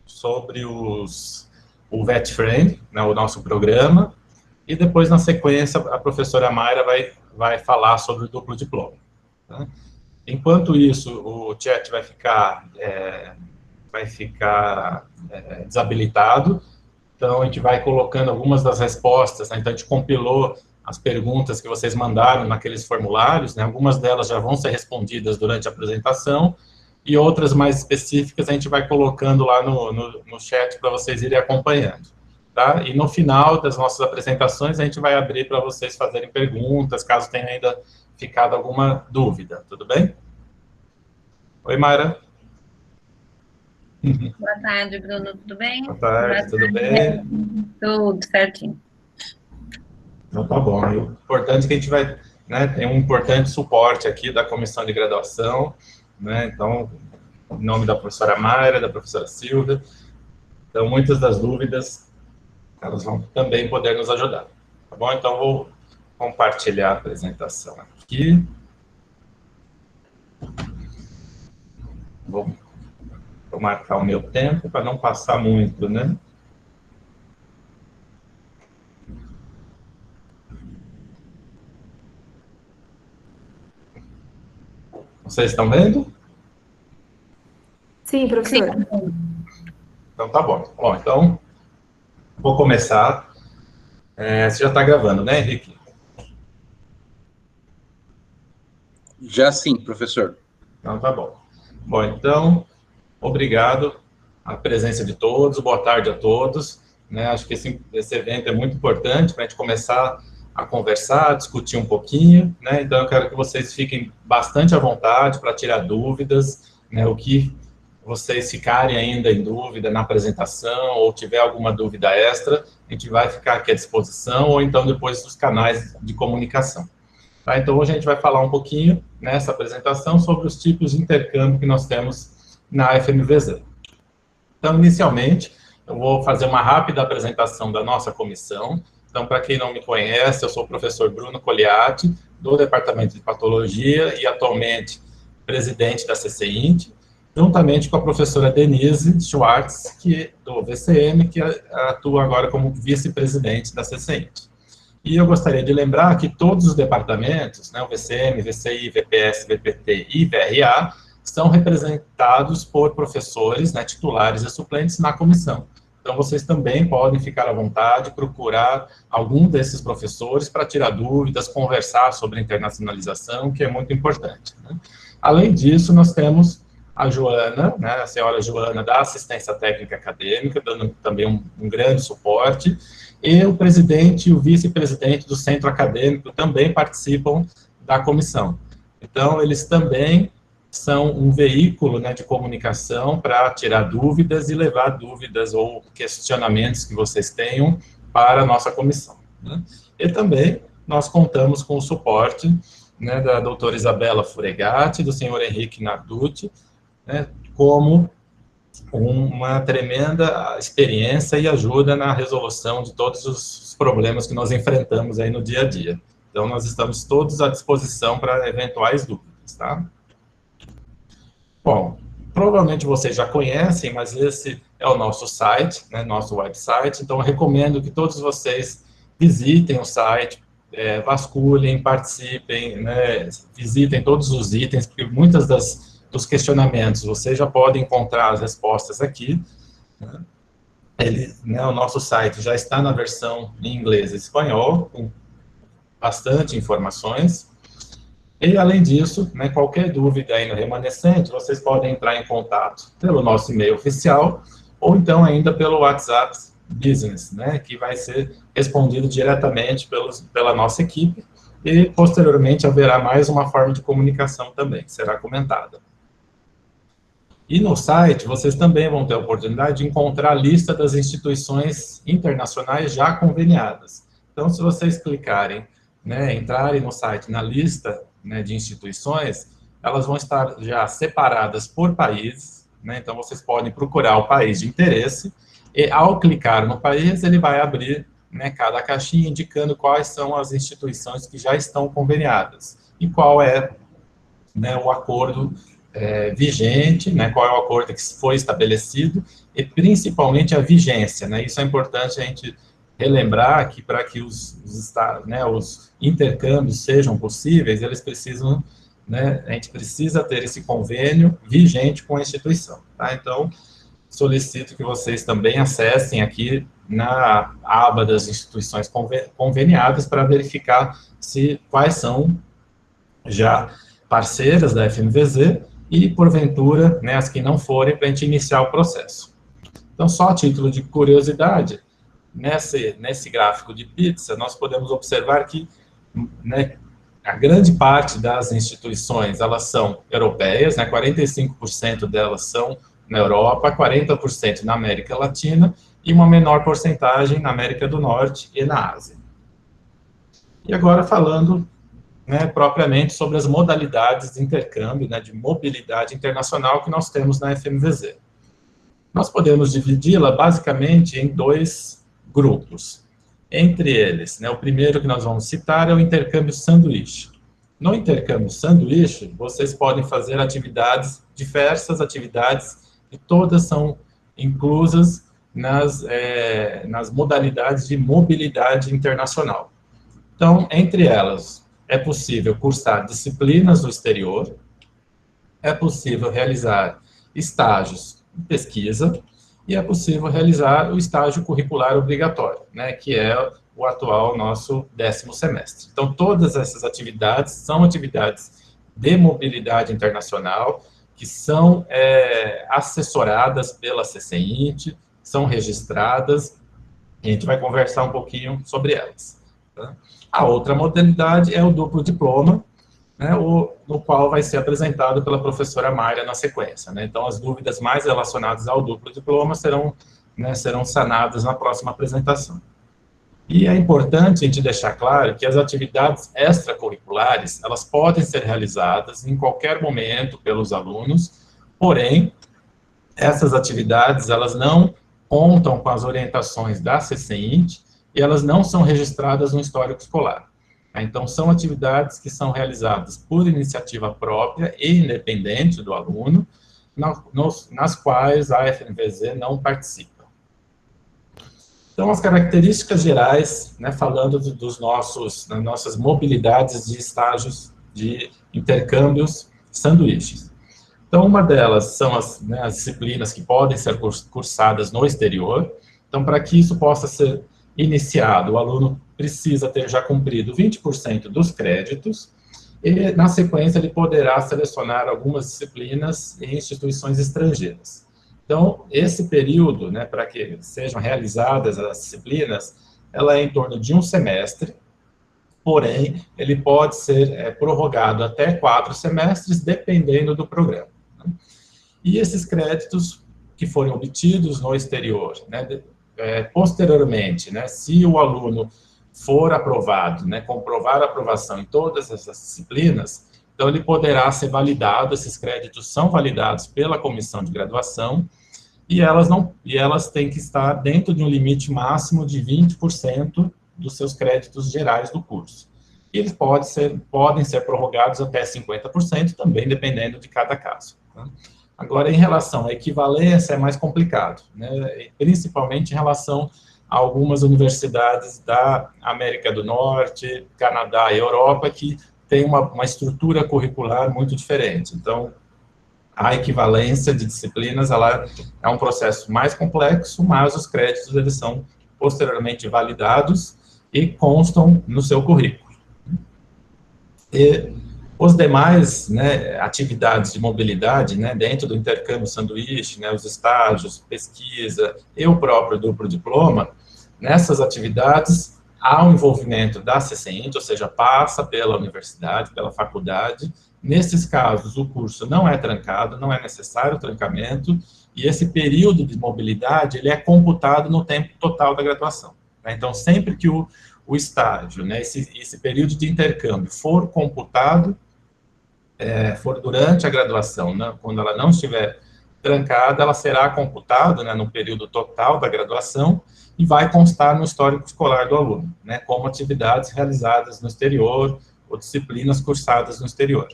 sobre o VetFriend, né, o nosso programa, e depois, na sequência, a professora Mayra vai falar sobre o duplo diploma. Tá? Enquanto isso, o chat vai ficar desabilitado, então a gente vai colocando algumas das respostas, né? Então a gente compilou as perguntas que vocês mandaram naqueles formulários, né? Algumas delas já vão ser respondidas durante a apresentação, e outras mais específicas a gente vai colocando lá no chat para vocês irem acompanhando. Tá? E no final das nossas apresentações a gente vai abrir para vocês fazerem perguntas, caso tenha ainda ficado alguma dúvida, tudo bem? Oi, Mayra. Boa tarde, Bruno, tudo bem? Boa tarde, tudo bem? Tudo certinho. Então tá bom. O importante é que a gente vai, né, tem um importante suporte aqui da comissão de graduação, né, então, em nome da professora Mayra, da professora Silvia, então muitas das dúvidas, elas vão também poder nos ajudar, tá bom? Então vou compartilhar a apresentação aqui. Vou marcar o meu tempo para não passar muito, né? Vocês estão vendo? Sim, professor. Então tá bom. Bom, então vou começar. Você já está gravando, né, Henrique? Já sim, professor. Então tá bom. Bom, então, obrigado a presença de todos, boa tarde a todos. Né? Acho que esse evento é muito importante para a gente começar a conversar, discutir um pouquinho, né? Então eu quero que vocês fiquem bastante à vontade para tirar dúvidas, né? O que vocês ficarem ainda em dúvida na apresentação ou tiver alguma dúvida extra, a gente vai ficar aqui à disposição ou então depois dos canais de comunicação. Tá? Então hoje a gente vai falar um pouquinho nessa apresentação sobre os tipos de intercâmbio que nós temos na FMVZ. Então, inicialmente, eu vou fazer uma rápida apresentação da nossa comissão. Então, para quem não me conhece, eu sou o professor Bruno Coliatti, do Departamento de Patologia e atualmente presidente da CCINT, juntamente com a professora Denise Schwartz, do VCM, que atua agora como vice-presidente da CCINT. E eu gostaria de lembrar que todos os departamentos, né, o VCM, VCI, VPS, VPT e VRA, são representados por professores, né, titulares e suplentes na comissão. Então, vocês também podem ficar à vontade, procurar algum desses professores para tirar dúvidas, conversar sobre internacionalização, que é muito importante. Né? Além disso, nós temos a Joana, né, a senhora Joana, da Assistência Técnica Acadêmica, dando também um grande suporte, e o presidente e o vice-presidente do centro acadêmico também participam da comissão. Então, eles também são um veículo, né, de comunicação para tirar dúvidas e levar dúvidas ou questionamentos que vocês tenham para a nossa comissão. Né? E também nós contamos com o suporte, né, da doutora Isabela Furegatti, do senhor Henrique Narducci, né, como uma tremenda experiência e ajuda na resolução de todos os problemas que nós enfrentamos aí no dia a dia. Então, nós estamos todos à disposição para eventuais dúvidas, tá? Bom, provavelmente vocês já conhecem, mas esse é o nosso site, né, nosso website, então eu recomendo que todos vocês visitem o site, vasculhem, participem, né, visitem todos os itens, porque muitas dos questionamentos vocês já podem encontrar as respostas aqui. Né. O nosso site já está na versão em inglês e espanhol, com bastante informações. E, além disso, né, qualquer dúvida ainda remanescente, vocês podem entrar em contato pelo nosso e-mail oficial, ou então ainda pelo WhatsApp Business, né, que vai ser respondido diretamente pela nossa equipe, e, posteriormente, haverá mais uma forma de comunicação também, que será comentada. E no site, vocês também vão ter a oportunidade de encontrar a lista das instituições internacionais já conveniadas. Então, se vocês clicarem, né, entrarem no site na lista, né, de instituições, elas vão estar já separadas por países, né, então vocês podem procurar o país de interesse, e ao clicar no país, ele vai abrir, né, cada caixinha indicando quais são as instituições que já estão conveniadas, e qual é, né, o acordo vigente, né, qual é o acordo que foi estabelecido, e principalmente a vigência, né, isso é importante a gente relembrar que para que os intercâmbios sejam possíveis, eles precisam, né, a gente precisa ter esse convênio vigente com a instituição, tá? Então, solicito que vocês também acessem aqui na aba das instituições conveniadas para verificar quais são já parceiras da FMVZ e, porventura, né, as que não forem, para a gente iniciar o processo. Então, só a título de curiosidade, nesse gráfico de pizza, nós podemos observar que, né, a grande parte das instituições, elas são europeias, né, 45% delas são na Europa, 40% na América Latina e uma menor porcentagem na América do Norte e na Ásia. E agora falando, né, propriamente sobre as modalidades de intercâmbio, né, de mobilidade internacional que nós temos na FMVZ. Nós podemos dividi-la basicamente em dois grupos. Entre eles, né, o primeiro que nós vamos citar é o intercâmbio sanduíche. No intercâmbio sanduíche, vocês podem fazer atividades, diversas atividades, e todas são inclusas nas modalidades de mobilidade internacional. Então, entre elas, é possível cursar disciplinas no exterior, é possível realizar estágios de pesquisa, e é possível realizar o estágio curricular obrigatório, né, que é o atual nosso 10º semestre. Então, todas essas atividades são atividades de mobilidade internacional, que são assessoradas pela CCINT, são registradas, e a gente vai conversar um pouquinho sobre elas. Tá? A outra modalidade é o duplo diploma, né, no qual vai ser apresentado pela professora Mayra na sequência. Né? Então, as dúvidas mais relacionadas ao duplo diploma serão sanadas na próxima apresentação. E é importante a gente deixar claro que as atividades extracurriculares, elas podem ser realizadas em qualquer momento pelos alunos, porém, essas atividades, elas não contam com as orientações da CCINT e elas não são registradas no histórico escolar. Então, são atividades que são realizadas por iniciativa própria e independente do aluno, nas quais a FMVZ não participa. Então, as características gerais, né, falando das nossas mobilidades de estágios de intercâmbios sanduíches. Então, uma delas são as disciplinas que podem ser cursadas no exterior. Então, para que isso possa ser iniciado, o aluno precisa ter já cumprido 20% dos créditos, e, na sequência, ele poderá selecionar algumas disciplinas em instituições estrangeiras. Então, esse período, né, para que sejam realizadas as disciplinas, ela é em torno de um semestre, porém, ele pode ser prorrogado até 4 semestres, dependendo do programa. Né? E esses créditos que forem obtidos no exterior, né, posteriormente, né, se o aluno for aprovado, né, comprovar a aprovação em todas essas disciplinas, então ele poderá ser validado, esses créditos são validados pela comissão de graduação, e elas têm que estar dentro de um limite máximo de 20% dos seus créditos gerais do curso. E eles podem ser prorrogados até 50%, também dependendo de cada caso. Tá? Agora, em relação à equivalência, é mais complicado, né? Principalmente em relação a algumas universidades da América do Norte, Canadá e Europa, que têm uma estrutura curricular muito diferente. Então, a equivalência de disciplinas, ela é um processo mais complexo, mas os créditos, eles são posteriormente validados e constam no seu currículo. E os demais, né, atividades de mobilidade, né, dentro do intercâmbio sanduíche, né, os estágios, pesquisa e o próprio duplo diploma, nessas atividades há um envolvimento da CCINT, ou seja, passa pela universidade, pela faculdade. Nesses casos, o curso não é trancado, não é necessário o trancamento, e esse período de mobilidade, ele é computado no tempo total da graduação. Né? Então, sempre que o estágio, né, esse período de intercâmbio for computado, for durante a graduação, né, quando ela não estiver trancada, ela será computada, né, no período total da graduação e vai constar no histórico escolar do aluno, né, como atividades realizadas no exterior ou disciplinas cursadas no exterior.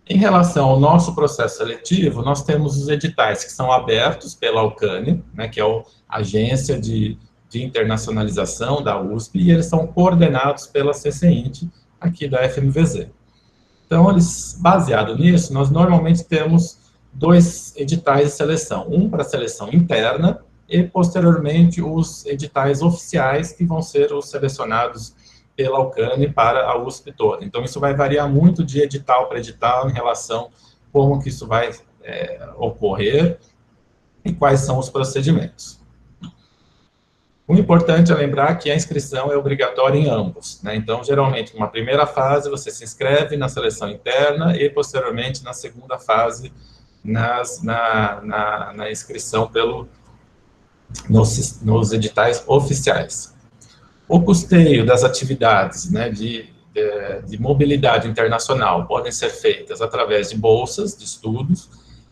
Em relação ao nosso processo seletivo, nós temos os editais que são abertos pela Alcane, né, que é a agência de internacionalização da USP, e eles são coordenados pela CCINT, aqui da FMVZ. Então, baseado nisso, nós normalmente temos 2 editais de seleção, um para seleção interna e, posteriormente, os editais oficiais, que vão ser os selecionados pela Alcane para a USP toda. Então, isso vai variar muito de edital para edital em relação a como que isso vai ocorrer e quais são os procedimentos. O importante é lembrar que a inscrição é obrigatória em ambos, né? Então, geralmente, numa primeira fase, você se inscreve na seleção interna e, posteriormente, na segunda fase, na inscrição nos editais oficiais. O custeio das atividades, né, de mobilidade internacional podem ser feitas através de bolsas de estudos,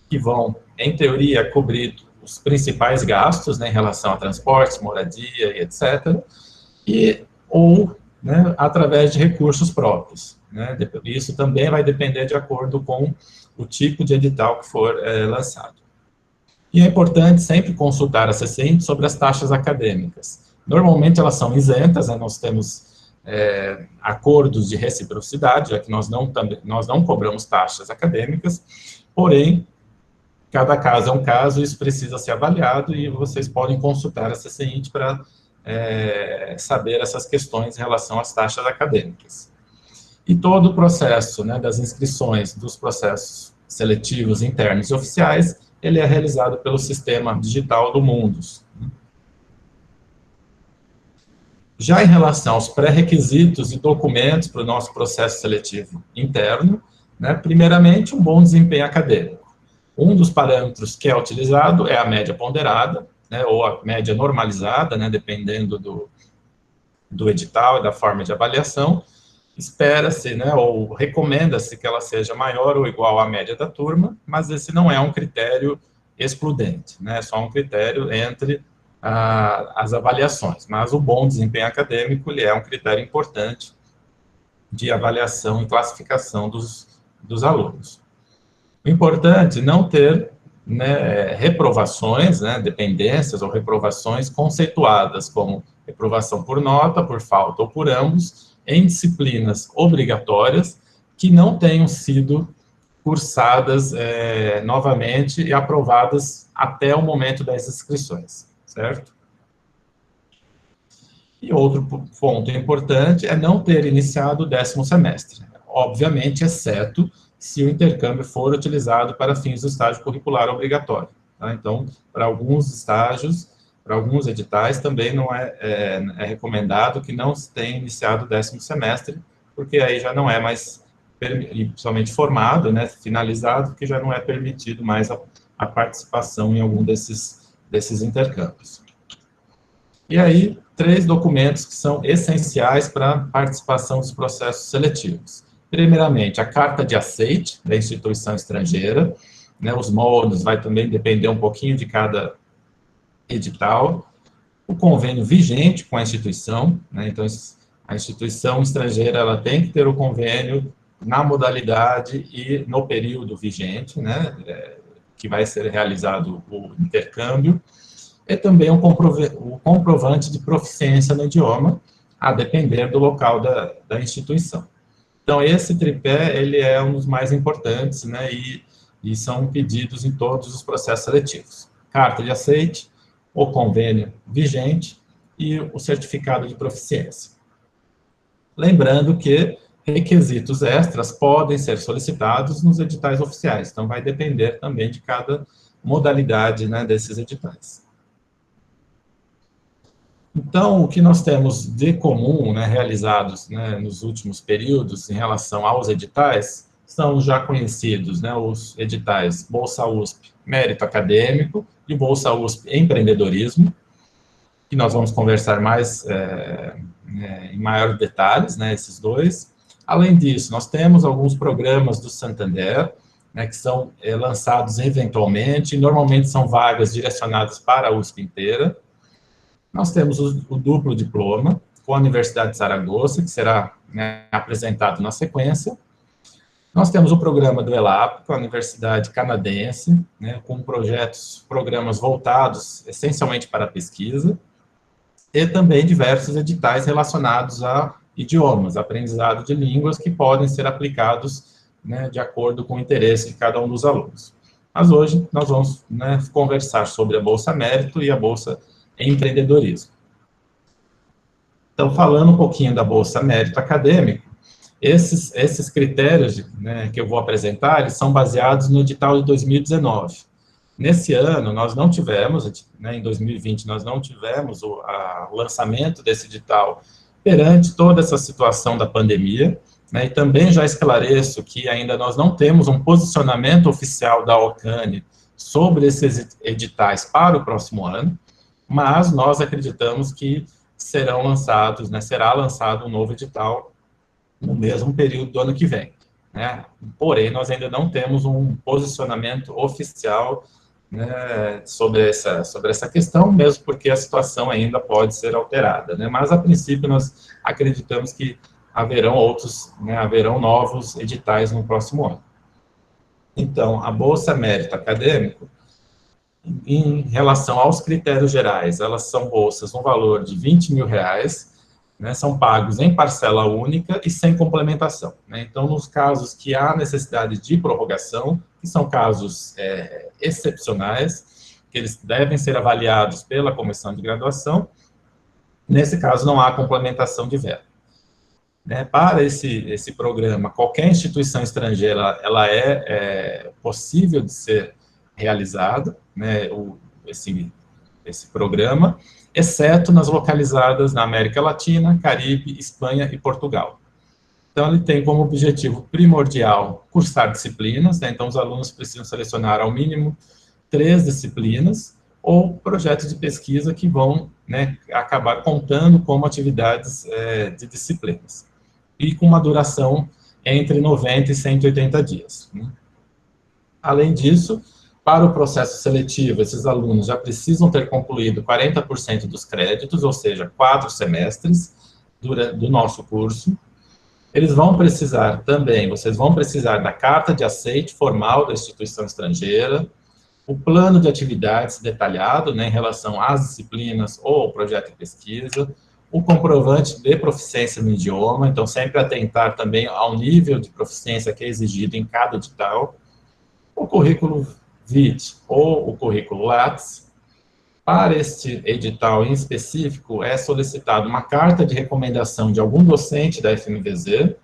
que vão, em teoria, cobrir os principais gastos, né, em relação a transporte, moradia e etc., ou, né, através de recursos próprios, né? Isso também vai depender de acordo com o tipo de edital que for lançado. E é importante sempre consultar a CCINT sobre as taxas acadêmicas. Normalmente elas são isentas, né? Nós temos acordos de reciprocidade, já que nós não cobramos taxas acadêmicas, porém, cada caso é um caso, isso precisa ser avaliado e vocês podem consultar a CCINT para saber essas questões em relação às taxas acadêmicas. E todo o processo, né, das inscrições dos processos seletivos internos e oficiais, ele é realizado pelo sistema digital do Mundus. Já em relação aos pré-requisitos e documentos para o nosso processo seletivo interno, né, primeiramente, um bom desempenho acadêmico. Um dos parâmetros que é utilizado é a média ponderada, né, ou a média normalizada, né, dependendo do edital e da forma de avaliação. Espera-se, né, ou recomenda-se que ela seja maior ou igual à média da turma, mas esse não é um critério excludente, né, é só um critério entre as avaliações, mas o bom desempenho acadêmico ele é um critério importante de avaliação e classificação dos alunos. O importante é não ter, né, reprovações, né, dependências ou reprovações conceituadas como reprovação por nota, por falta ou por ambos, em disciplinas obrigatórias que não tenham sido cursadas novamente e aprovadas até o momento das inscrições, certo? E outro ponto importante é não ter iniciado o 10º semestre, obviamente, exceto se o intercâmbio for utilizado para fins do estágio curricular obrigatório. Tá? Então, para alguns estágios, para alguns editais, também não é recomendado que não se tenha iniciado o 10º semestre, porque aí já não é mais, principalmente formado, né, finalizado, que já não é permitido mais a participação em algum desses intercâmbios. E aí, 3 documentos que são essenciais para a participação dos processos seletivos. Primeiramente, a carta de aceite da instituição estrangeira, né, os moldes vai também depender um pouquinho de cada edital, o convênio vigente com a instituição, né, então a instituição estrangeira ela tem que ter o convênio na modalidade e no período vigente, né, que vai ser realizado o intercâmbio, e também o comprovante de proficiência no idioma, a depender do local da instituição. Então, esse tripé, ele é um dos mais importantes, né, e são pedidos em todos os processos seletivos. Carta de aceite, o convênio vigente e o certificado de proficiência. Lembrando que requisitos extras podem ser solicitados nos editais oficiais, então vai depender também de cada modalidade, né, desses editais. Então, o que nós temos de comum, né, realizados, né, nos últimos períodos em relação aos editais, são já conhecidos, né, os editais Bolsa USP Mérito Acadêmico e Bolsa USP Empreendedorismo, que nós vamos conversar mais em maiores detalhes, né, esses dois. Além disso, nós temos alguns programas do Santander, né, que são lançados eventualmente, e normalmente são vagas direcionadas para a USP inteira. Nós temos o duplo diploma com a Universidade de Saragoça, que será, né, apresentado na sequência. Nós temos o programa do ELAP, com a Universidade Canadense, né, com programas voltados essencialmente para a pesquisa, e também diversos editais relacionados a idiomas, aprendizado de línguas que podem ser aplicados, né, de acordo com o interesse de cada um dos alunos. Mas hoje nós vamos, né, conversar sobre a Bolsa Mérito e a Bolsa Empreendedorismo. Então, falando um pouquinho da Bolsa Mérito Acadêmico, esses critérios, né, que eu vou apresentar, eles são baseados no edital de 2019. Nesse ano, nós não tivemos, né, em 2020, nós não tivemos o lançamento desse edital perante toda essa situação da pandemia, né, e também já esclareço que ainda nós não temos um posicionamento oficial da OCANE sobre esses editais para o próximo ano, mas nós acreditamos que serão lançados, né, será lançado um novo edital no mesmo período do ano que vem, né? Porém, nós ainda não temos um posicionamento oficial, né, sobre essa questão, mesmo porque a situação ainda pode ser alterada, né? Mas, a princípio, nós acreditamos que haverão né, haverão novos editais no próximo ano. Então, a Bolsa Mérito Acadêmico, em relação aos critérios gerais, elas são bolsas no valor de R$20 mil, né, são pagos em parcela única e sem complementação, né? Então, nos casos que há necessidade de prorrogação, que são casos excepcionais, que eles devem ser avaliados pela comissão de graduação, nesse caso não há complementação de verba. Né, para esse programa, qualquer instituição estrangeira, ela é possível de ser realizada, né, esse programa, exceto nas localizadas na América Latina, Caribe, Espanha e Portugal. Então, ele tem como objetivo primordial cursar disciplinas, né, então os alunos precisam selecionar ao mínimo 3 disciplinas, ou projetos de pesquisa que vão, né, acabar contando como atividades de disciplinas, e com uma duração entre 90 e 180 dias. Né. Além disso, para o processo seletivo, esses alunos já precisam ter concluído 40% dos créditos, ou seja, 4 semestres do nosso curso. Eles vão precisar também, vocês vão precisar da carta de aceite formal da instituição estrangeira, o plano de atividades detalhado, né, em relação às disciplinas ou ao projeto de pesquisa, o comprovante de proficiência no idioma, então sempre atentar também ao nível de proficiência que é exigido em cada edital, o currículo vitae ou o currículo Lattes. Para este edital em específico, é solicitada uma carta de recomendação de algum docente da FMVZ.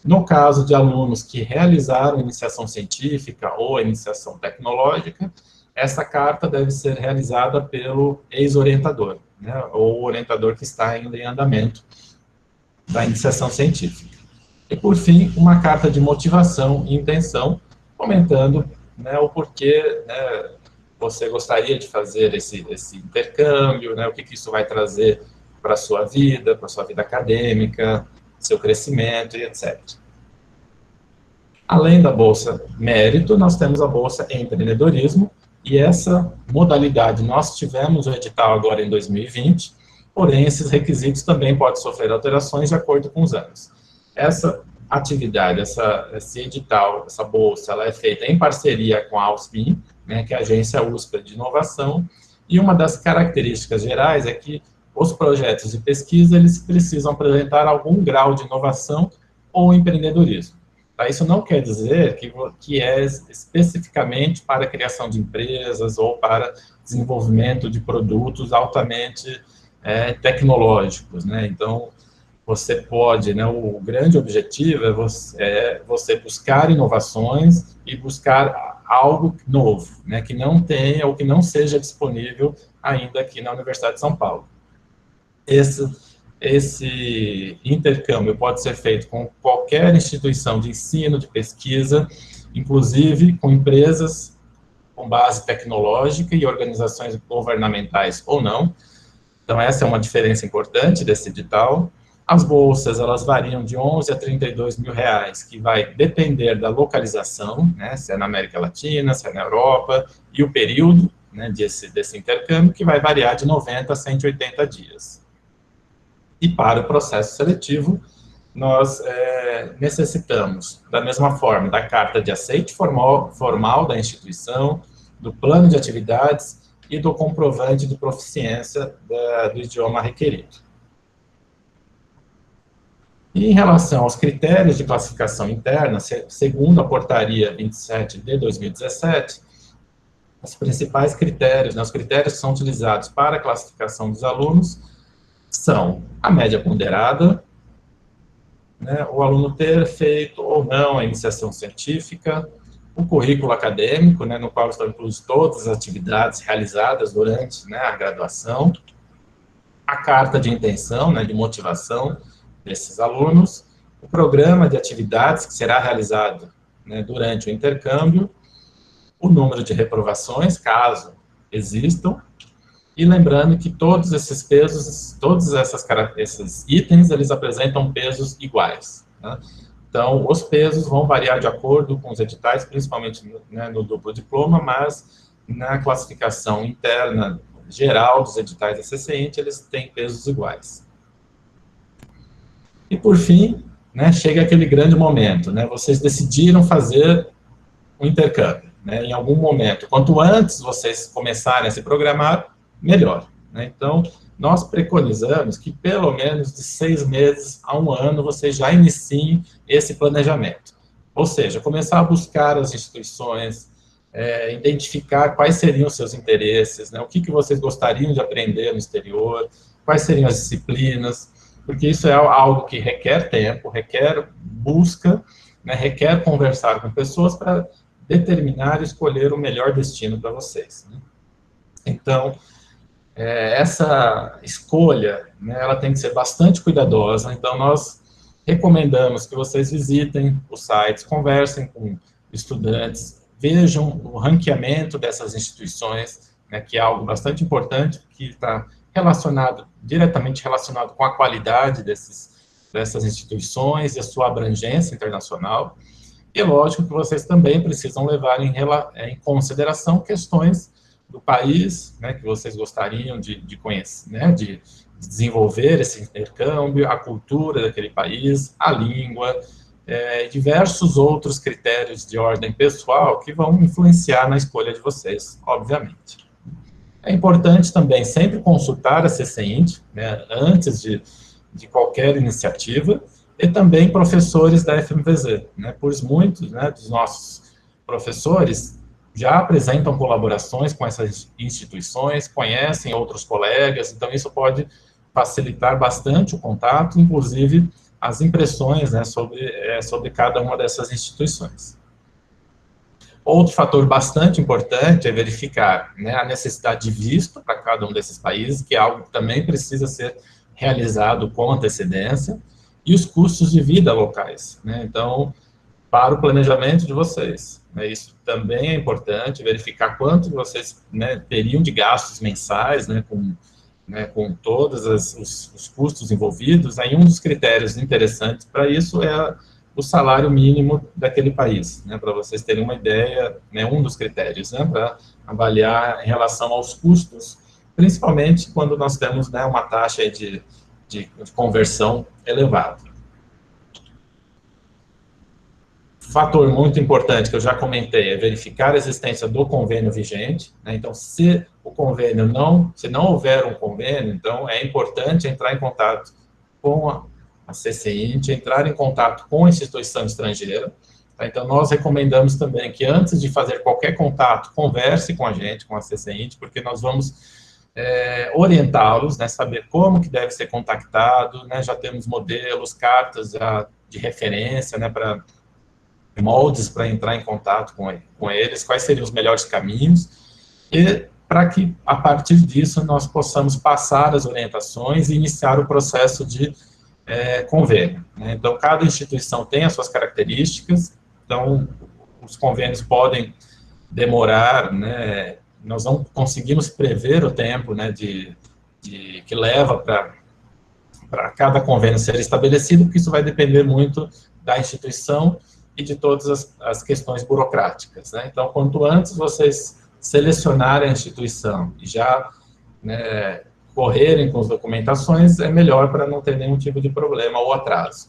No caso de alunos que realizaram iniciação científica ou iniciação tecnológica, essa carta deve ser realizada pelo ex-orientador, né, ou o orientador que está ainda em andamento da iniciação científica. E, por fim, uma carta de motivação e intenção, comentando, né, o porquê, né, você gostaria de fazer esse intercâmbio, né, o que isso vai trazer para a sua vida acadêmica, seu crescimento e etc. Além da Bolsa Mérito, nós temos a Bolsa Empreendedorismo, e essa modalidade nós tivemos o edital agora em 2020, porém esses requisitos também podem sofrer alterações de acordo com os anos. Essa atividade, esse edital, essa bolsa, ela é feita em parceria com a AUSPIN, né, que é a Agência USP de Inovação, e uma das características gerais é que os projetos de pesquisa, eles precisam apresentar algum grau de inovação ou empreendedorismo. Tá? Isso não quer dizer que é especificamente para a criação de empresas ou para desenvolvimento de produtos altamente tecnológicos, né? Então, você pode, né, o grande objetivo é você buscar inovações e buscar algo novo, né, que não tenha ou que não seja disponível ainda aqui na Universidade de São Paulo. Esse intercâmbio pode ser feito com qualquer instituição de ensino, de pesquisa, inclusive com empresas com base tecnológica e organizações governamentais ou não. Então, essa é uma diferença importante desse edital. As bolsas, elas variam de 11 a 32 mil reais, que vai depender da localização, né, se é na América Latina, se é na Europa, e o período, né, desse intercâmbio, que vai variar de 90 a 180 dias. E para o processo seletivo, nós necessitamos, da mesma forma, da carta de aceite formal da instituição, do plano de atividades e do comprovante de proficiência do idioma requerido. E em relação aos critérios de classificação interna, segundo a portaria 27 de 2017, os principais critérios, os critérios que são utilizados para a classificação dos alunos são a média ponderada, o aluno ter feito ou não a iniciação científica, o currículo acadêmico, no qual estão incluídas todas as atividades realizadas durante a graduação, a carta de intenção, de motivação desses alunos, o programa de atividades que será realizado durante o intercâmbio, o número de reprovações, caso existam, e lembrando que todos esses pesos, esses itens, eles apresentam pesos iguais. Então, os pesos vão variar de acordo com os editais, principalmente no duplo diploma, mas na classificação interna geral dos editais da CCINT, eles têm pesos iguais. E, por fim, chega aquele grande momento, vocês decidiram fazer um intercâmbio, em algum momento. Quanto antes vocês começarem a se programar, melhor. Então, nós preconizamos que pelo menos de 6 meses a 1 ano vocês já iniciem esse planejamento. Ou seja, começar a buscar as instituições, identificar quais seriam os seus interesses, o que vocês gostariam de aprender no exterior, quais seriam as disciplinas, porque isso é algo que requer tempo, requer busca, requer conversar com pessoas para determinar e escolher o melhor destino para vocês. Então, essa escolha, ela tem que ser bastante cuidadosa, então nós recomendamos que vocês visitem os sites, conversem com estudantes, vejam o ranqueamento dessas instituições, que é algo bastante importante, que está diretamente relacionado com a qualidade dessas instituições e a sua abrangência internacional. E é lógico que vocês também precisam levar em consideração questões do país, que vocês gostariam de conhecer, de desenvolver esse intercâmbio, a cultura daquele país, a língua, diversos outros critérios de ordem pessoal que vão influenciar na escolha de vocês, obviamente. É importante também sempre consultar a CCINT, antes de qualquer iniciativa, e também professores da FMVZ, pois muitos dos nossos professores já apresentam colaborações com essas instituições, conhecem outros colegas, então isso pode facilitar bastante o contato, inclusive as impressões sobre cada uma dessas instituições. Outro fator bastante importante é verificar a necessidade de visto para cada um desses países, que é algo que também precisa ser realizado com antecedência, e os custos de vida locais. Então, para o planejamento de vocês. Isso também é importante, verificar quanto vocês teriam de gastos mensais, com todos os custos envolvidos. Aí um dos critérios interessantes para isso é o salário mínimo daquele país, para vocês terem uma ideia, um dos critérios, para avaliar em relação aos custos, principalmente quando nós temos uma taxa de conversão elevada. Fator muito importante que eu já comentei é verificar a existência do convênio vigente. Então, se não houver um convênio, então é importante entrar em contato com a CCINT, entrar em contato com a instituição estrangeira. Então, nós recomendamos também que antes de fazer qualquer contato, converse com a gente, com a CCINT, porque nós vamos orientá-los, saber como que deve ser contactado, já temos modelos, cartas de referência, para moldes para entrar em contato com eles, quais seriam os melhores caminhos, e para que, a partir disso, nós possamos passar as orientações e iniciar o processo de convênio. Então, cada instituição tem as suas características, então, os convênios podem demorar, nós não conseguimos prever o tempo que leva para cada convênio ser estabelecido, porque isso vai depender muito da instituição e de todas as questões burocráticas. Então, quanto antes vocês selecionarem a instituição e já correrem com as documentações, é melhor para não ter nenhum tipo de problema ou atraso.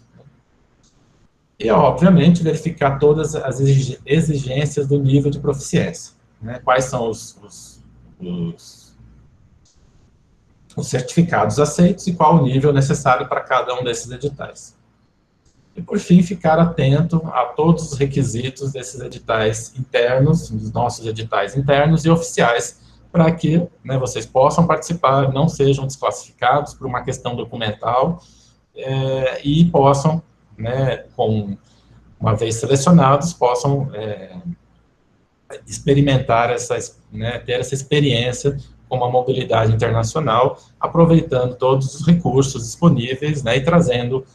E, obviamente, verificar todas as exigências do nível de proficiência, né? Quais são os certificados aceitos e qual o nível necessário para cada um desses editais. E, por fim, ficar atento a todos os requisitos desses editais internos, dos nossos editais internos e oficiais, para que, né, vocês possam participar, não sejam desclassificados por uma questão documental e possam, né, uma vez selecionados, possam experimentar ter essa experiência com uma mobilidade internacional, aproveitando todos os recursos disponíveis, né, e trazendo,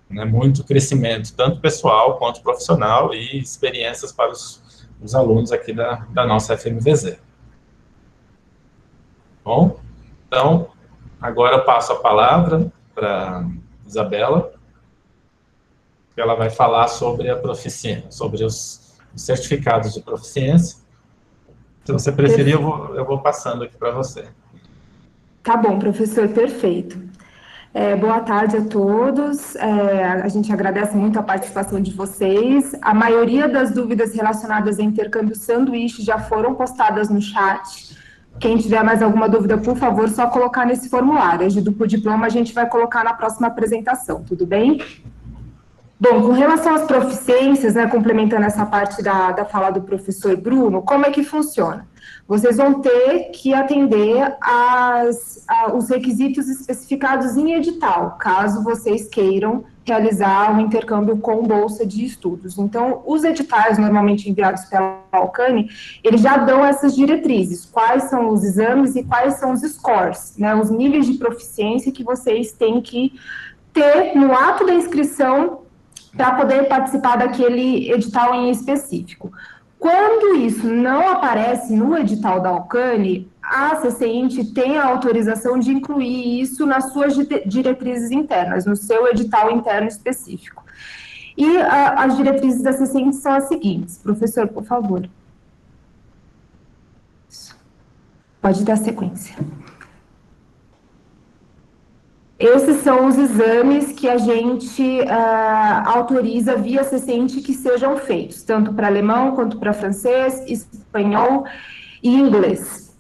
né, muito crescimento, tanto pessoal quanto profissional, e experiências para os alunos aqui da nossa FMVZ. Bom, então, agora eu passo a palavra para Isabela, que ela vai falar sobre a proficiência, sobre os certificados de proficiência. Se você preferir, eu vou passando aqui para você. Tá bom, professor, perfeito. Boa tarde a todos. A gente agradece muito a participação de vocês. A maioria das dúvidas relacionadas a intercâmbio sanduíche já foram postadas no chat. Quem tiver mais alguma dúvida, por favor, só colocar nesse formulário. De duplo diploma a gente vai colocar na próxima apresentação, tudo bem? Bom, com relação às proficiências, né, complementando essa parte da fala do professor Bruno, como é que funciona? Vocês vão ter que atender os requisitos especificados em edital, caso vocês queiram realizar um intercâmbio com bolsa de estudos. Então, os editais normalmente enviados pela Alcane, eles já dão essas diretrizes, quais são os exames e quais são os scores, né, os níveis de proficiência que vocês têm que ter no ato da inscrição para poder participar daquele edital em específico. Quando isso não aparece no edital da Alcane, a CCINT tem a autorização de incluir isso nas suas diretrizes internas, no seu edital interno específico. E as diretrizes da CCINT são as seguintes. Professor, por favor. Pode dar sequência. Esses são os exames que a gente autoriza via CCINT que sejam feitos, tanto para alemão, quanto para francês, espanhol e inglês.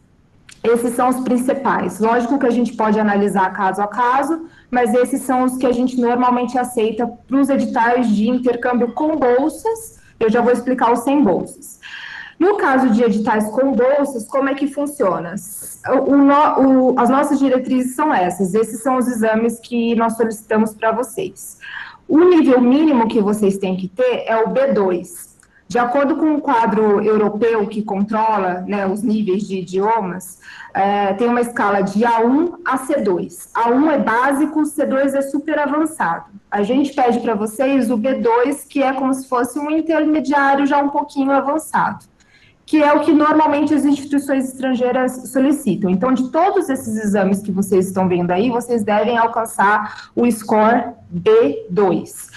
Esses são os principais. Lógico que a gente pode analisar caso a caso, mas esses são os que a gente normalmente aceita para os editais de intercâmbio com bolsas. Eu já vou explicar os sem bolsas. No caso de editais com bolsas, como é que funciona? As nossas diretrizes são essas, esses são os exames que nós solicitamos para vocês. O nível mínimo que vocês têm que ter é o B2. De acordo com o quadro europeu que controla, né, os níveis de idiomas, tem uma escala de A1 a C2. A1 é básico, C2 é super avançado. A gente pede para vocês o B2, que é como se fosse um intermediário já um pouquinho avançado, que é o que normalmente as instituições estrangeiras solicitam. Então, de todos esses exames que vocês estão vendo aí, vocês devem alcançar o score B2.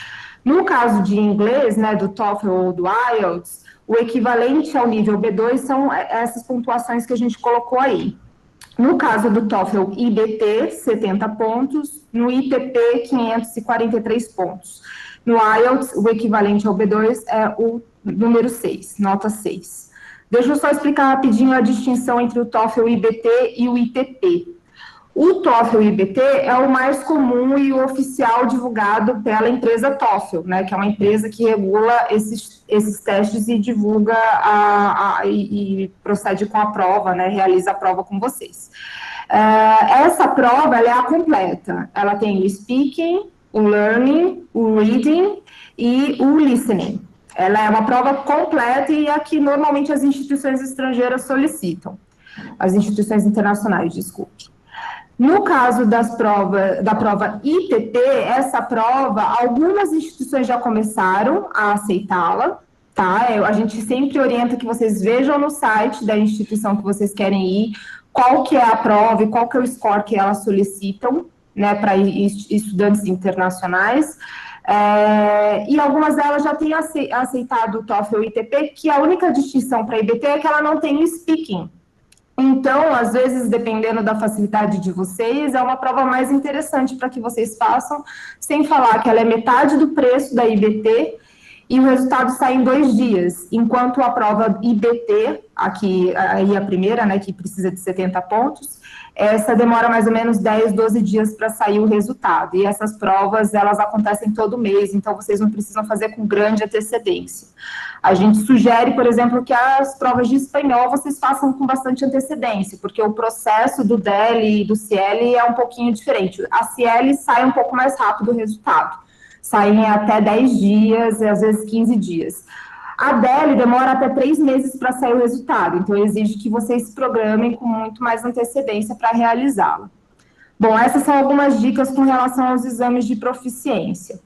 No caso de inglês, né, do TOEFL ou do IELTS, o equivalente ao nível B2 são essas pontuações que a gente colocou aí. No caso do TOEFL IBT, 70 pontos, no ITP, 543 pontos. No IELTS, o equivalente ao B2 é o número 6, nota 6. Deixa eu só explicar rapidinho a distinção entre o TOEFL IBT e o ITP. O TOEFL IBT é o mais comum e o oficial divulgado pela empresa TOEFL, né, que é uma empresa que regula esses testes e divulga e procede com a prova, né, realiza a prova com vocês. Essa prova ela é a completa. Ela tem o speaking, o learning, o reading e o listening. Ela é uma prova completa e a que normalmente as instituições estrangeiras solicitam. As instituições internacionais, desculpe. No caso da prova ITP, essa prova, algumas instituições já começaram a aceitá-la, tá? A gente sempre orienta que vocês vejam no site da instituição que vocês querem ir, qual que é a prova e qual que é o score que elas solicitam, né, para estudantes internacionais. E algumas delas já têm aceitado o TOEFL ITP, que a única distinção para a IBT é que ela não tem o speaking. Então, às vezes, dependendo da facilidade de vocês, é uma prova mais interessante para que vocês façam, sem falar que ela é metade do preço da IBT e o resultado sai em 2 dias, enquanto a prova IBT, aqui, aí a primeira, né, que precisa de 70 pontos, essa demora mais ou menos 10, 12 dias para sair o resultado, e essas provas, elas acontecem todo mês, então vocês não precisam fazer com grande antecedência. A gente sugere, por exemplo, que as provas de espanhol vocês façam com bastante antecedência, porque o processo do DEL e do CIEL é um pouquinho diferente. A CIEL sai um pouco mais rápido o resultado, saem até 10 dias, às vezes 15 dias. A DEL demora até 3 meses para sair o resultado, então exige que vocês se programem com muito mais antecedência para realizá-la. Bom, essas são algumas dicas com relação aos exames de proficiência.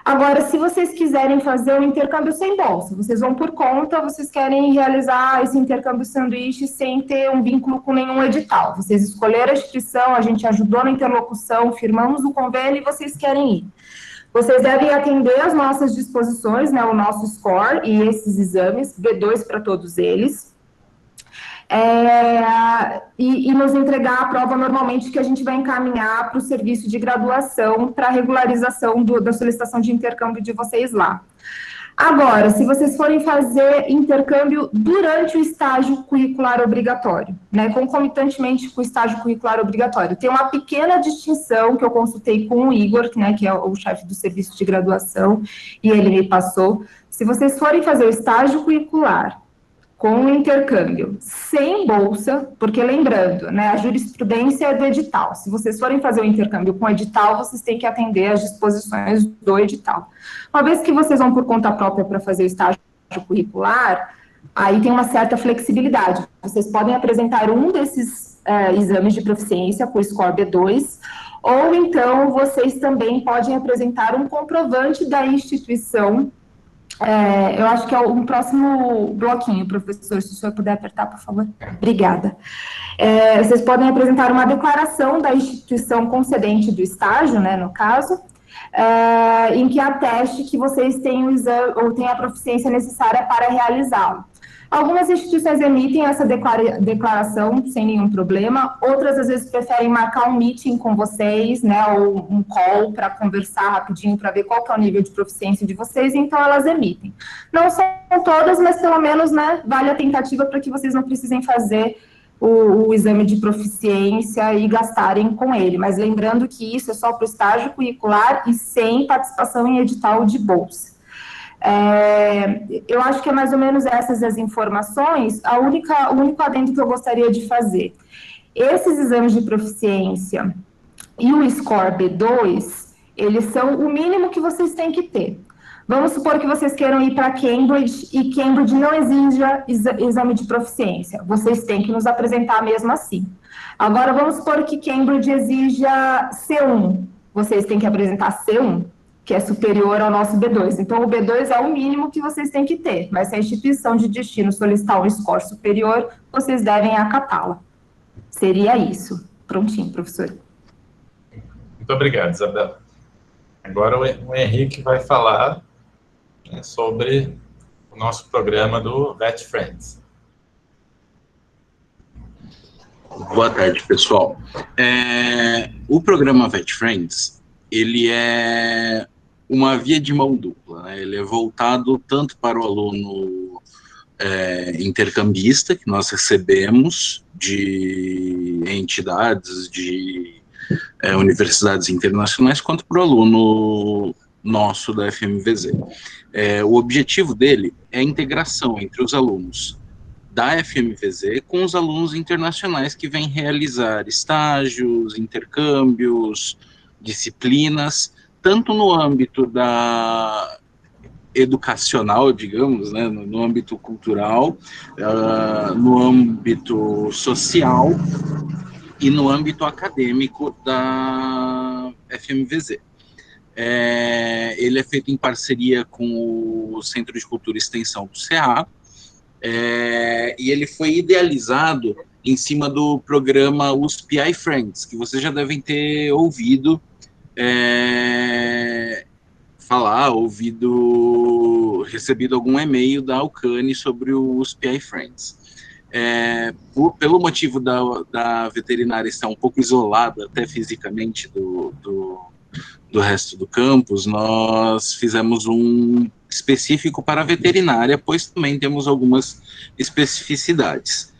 Agora, se vocês quiserem fazer um intercâmbio sem bolsa, vocês vão por conta, vocês querem realizar esse intercâmbio sanduíche sem ter um vínculo com nenhum edital. Vocês escolheram a instituição, a gente ajudou na interlocução, firmamos o convênio e vocês querem ir. Vocês devem atender às nossas disposições, né, o nosso score e esses exames, B2 para todos eles, e nos entregar a prova normalmente que a gente vai encaminhar para o serviço de graduação para regularização da solicitação de intercâmbio de vocês lá. Agora, se vocês forem fazer intercâmbio durante o estágio curricular obrigatório, né, concomitantemente com o estágio curricular obrigatório, tem uma pequena distinção que eu consultei com o Igor, né, que é o chefe do serviço de graduação, e ele me passou. Se vocês forem fazer o estágio curricular com o intercâmbio sem bolsa, porque lembrando, né, a jurisprudência é do edital. Se vocês forem fazer o intercâmbio com edital, vocês têm que atender às disposições do edital. Uma vez que vocês vão por conta própria para fazer o estágio curricular, aí tem uma certa flexibilidade. Vocês podem apresentar um desses exames de proficiência com o score B2, ou então vocês também podem apresentar um comprovante da instituição. Eu acho que é o próximo bloquinho, professor, se o senhor puder apertar, por favor. Obrigada. Vocês podem apresentar uma declaração da instituição concedente do estágio, né, no caso, em que ateste que vocês têm o exame, ou têm a proficiência necessária para realizá-lo. Algumas instituições emitem essa declaração sem nenhum problema, outras às vezes preferem marcar um meeting com vocês, né, ou um call para conversar rapidinho para ver qual que é o nível de proficiência de vocês, então elas emitem. Não são todas, mas pelo menos, né, vale a tentativa para que vocês não precisem fazer o exame de proficiência e gastarem com ele, mas lembrando que isso é só para o estágio curricular e sem participação em edital de bolsa. Eu acho que é mais ou menos essas as informações. O único adendo que eu gostaria de fazer: esses exames de proficiência e o score B2, eles são o mínimo que vocês têm que ter. Vamos supor que vocês queiram ir para Cambridge e Cambridge não exija exame de proficiência. Vocês têm que nos apresentar mesmo assim. Agora, vamos supor que Cambridge exija C1. Vocês têm que apresentar C1, que é superior ao nosso B2. Então, o B2 é o mínimo que vocês têm que ter, mas se a instituição de destino solicitar um score superior, vocês devem acatá-la. Seria isso. Prontinho, professor. Muito obrigado, Isabela. Agora o Henrique vai falar, né, sobre o nosso programa do Vet Friends. Boa tarde, pessoal. O programa Vet Friends, ele é uma via de mão dupla, né? Ele é voltado tanto para o aluno intercambista, que nós recebemos de entidades, de universidades internacionais, quanto para o aluno nosso da FMVZ. O objetivo dele é a integração entre os alunos da FMVZ com os alunos internacionais que vêm realizar estágios, intercâmbios, disciplinas, tanto no âmbito educacional, digamos, né, no âmbito cultural, no âmbito social e no âmbito acadêmico da FMVZ. Ele é feito em parceria com o Centro de Cultura e Extensão do CEA, e ele foi idealizado em cima do programa USP iFriends, que vocês já devem ter ouvido falar, recebido algum e-mail da Alcane sobre o USP iFriends. Pelo motivo da veterinária estar um pouco isolada, até fisicamente, do resto do campus, nós fizemos um específico para a veterinária, pois também temos algumas especificidades.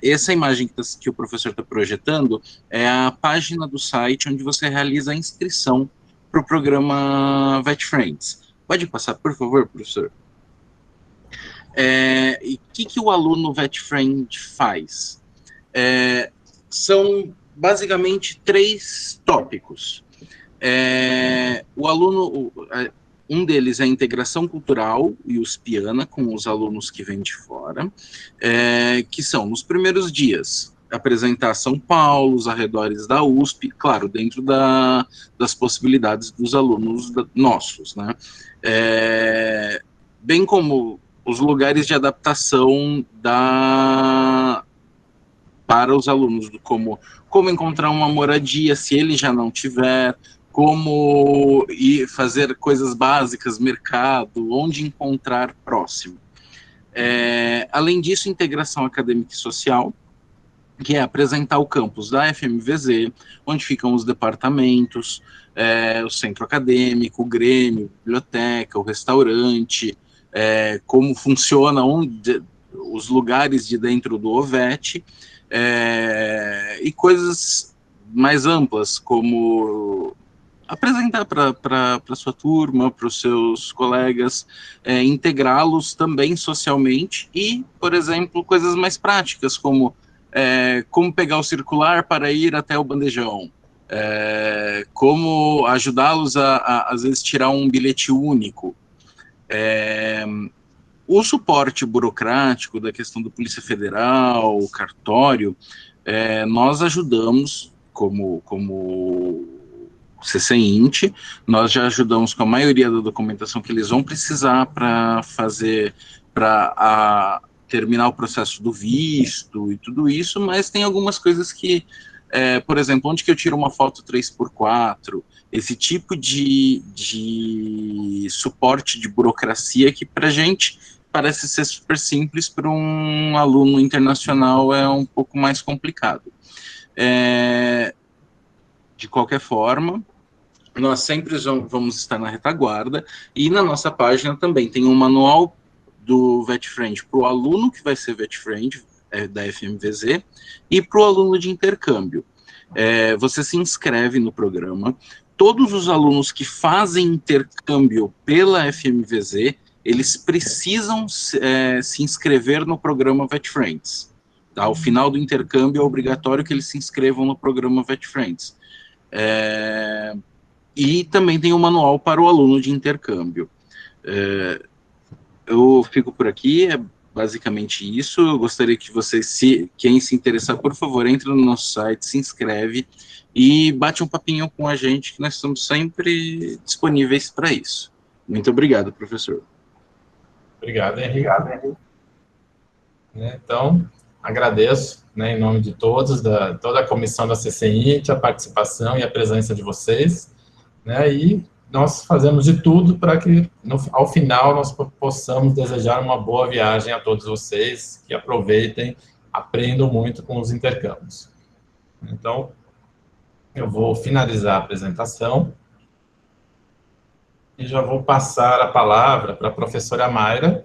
Essa imagem que o professor está projetando é a página do site onde você realiza a inscrição para o programa VetFriends. Pode passar, por favor, professor? E o que o aluno VetFriend faz? São basicamente 3 tópicos. O aluno, um deles é a integração cultural e uspiana com os alunos que vêm de fora, que são, nos primeiros dias, apresentar São Paulo, os arredores da USP, claro, dentro das possibilidades dos alunos nossos, né? Bem como os lugares de adaptação para os alunos, como encontrar uma moradia, se ele já não tiver, como ir fazer coisas básicas, mercado, onde encontrar próximo. Além disso, integração acadêmica e social, que é apresentar o campus da FMVZ, onde ficam os departamentos, o centro acadêmico, o grêmio, a biblioteca, o restaurante, como funciona os lugares de dentro do OVET, e coisas mais amplas, como apresentar para a sua turma, para os seus colegas, integrá-los também socialmente e, por exemplo, coisas mais práticas, como pegar o circular para ir até o bandejão, como ajudá-los a, às vezes, tirar um bilhete único. O suporte burocrático da questão da Polícia Federal, o cartório, nós ajudamos como CCINT, nós já ajudamos com a maioria da documentação que eles vão precisar para terminar o processo do visto e tudo isso, mas tem algumas coisas que, por exemplo, onde que eu tiro uma foto 3x4, esse tipo de suporte de burocracia que para a gente parece ser super simples, para um aluno internacional é um pouco mais complicado. De qualquer forma, nós sempre vamos estar na retaguarda, e na nossa página também tem um manual do VetFriend para o aluno que vai ser VetFriend da FMVZ e para o aluno de intercâmbio. Você se inscreve no programa. Todos os alunos que fazem intercâmbio pela FMVZ, eles precisam se inscrever no programa VetFriends. Tá? Ao final do intercâmbio é obrigatório que eles se inscrevam no programa VetFriends. E também tem um manual para o aluno de intercâmbio. Eu fico por aqui, é basicamente isso. Eu gostaria que vocês, quem se interessar, por favor, entre no nosso site, se inscreve e bate um papinho com a gente, que nós estamos sempre disponíveis para isso. Muito obrigado, professor. Obrigado, Henrique. Então, agradeço, em nome de todos, toda a comissão da CCINT, a participação e a presença de vocês, e nós fazemos de tudo para que, ao final, nós possamos desejar uma boa viagem a todos vocês, que aproveitem, aprendam muito com os intercâmbios. Então, eu vou finalizar a apresentação e já vou passar a palavra para a professora Mayra,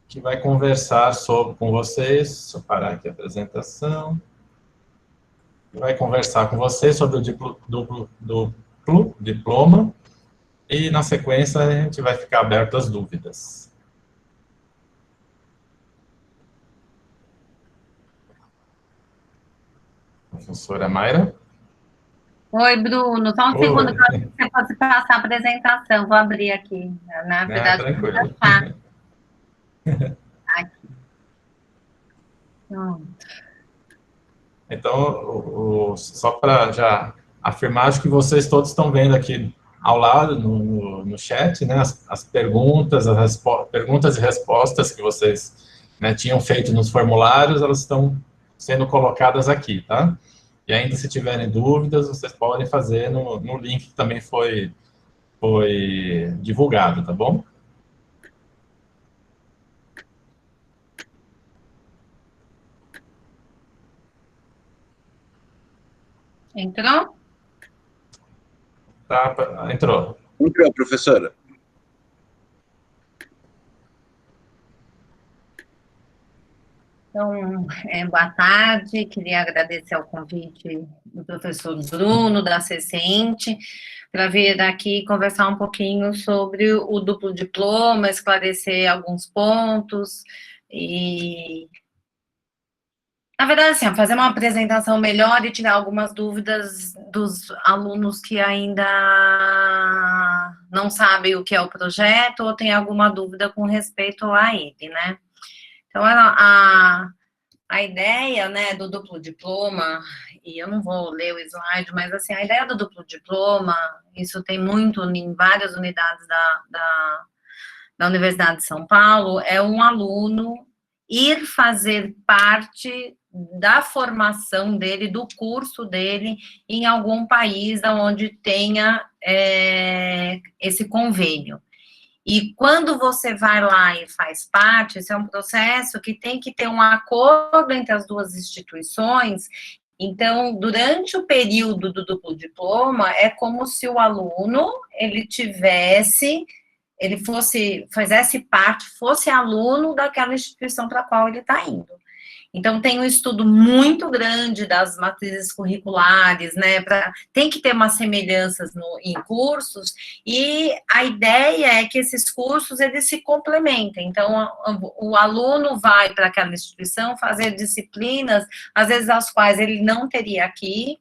que vai conversar com vocês, deixa eu parar aqui a apresentação, vai conversar com vocês sobre o duplo diploma, e na sequência a gente vai ficar aberto às dúvidas. Professora Mayra? Oi, Bruno, só um segundo para você possa passar a apresentação, vou abrir aqui, na verdade, tranquilo. Aqui. Então, só para já afirmar, acho que vocês todos estão vendo aqui ao lado, no chat, as perguntas, perguntas e respostas que vocês tinham feito nos formulários, elas estão sendo colocadas aqui, tá? E ainda, se tiverem dúvidas, vocês podem fazer no link que também foi divulgado, tá bom? Entrou? Tá, entrou. Entrou, professora. Então, boa tarde, queria agradecer ao convite do professor Bruno, da CCINT, para vir aqui conversar um pouquinho sobre o duplo diploma, esclarecer alguns pontos e, na verdade, assim, fazer uma apresentação melhor e tirar algumas dúvidas dos alunos que ainda não sabem o que é o projeto ou tem alguma dúvida com respeito a ele, né? Então, a ideia, né, do duplo diploma, e eu não vou ler o slide, mas, assim, a ideia do duplo diploma, isso tem muito em várias unidades da Universidade de São Paulo, é um aluno ir fazer parte da formação dele, do curso dele, em algum país onde tenha esse convênio. E quando você vai lá e faz parte, esse é um processo que tem que ter um acordo entre as duas instituições. Então, durante o período do duplo diploma, é como se o aluno, ele fizesse parte, fosse aluno daquela instituição para a qual ele está indo. Então, tem um estudo muito grande das matrizes curriculares, né, tem que ter umas semelhanças em cursos, e a ideia é que esses cursos, eles se complementem. Então, o aluno vai para aquela instituição fazer disciplinas, às vezes, as quais ele não teria aqui,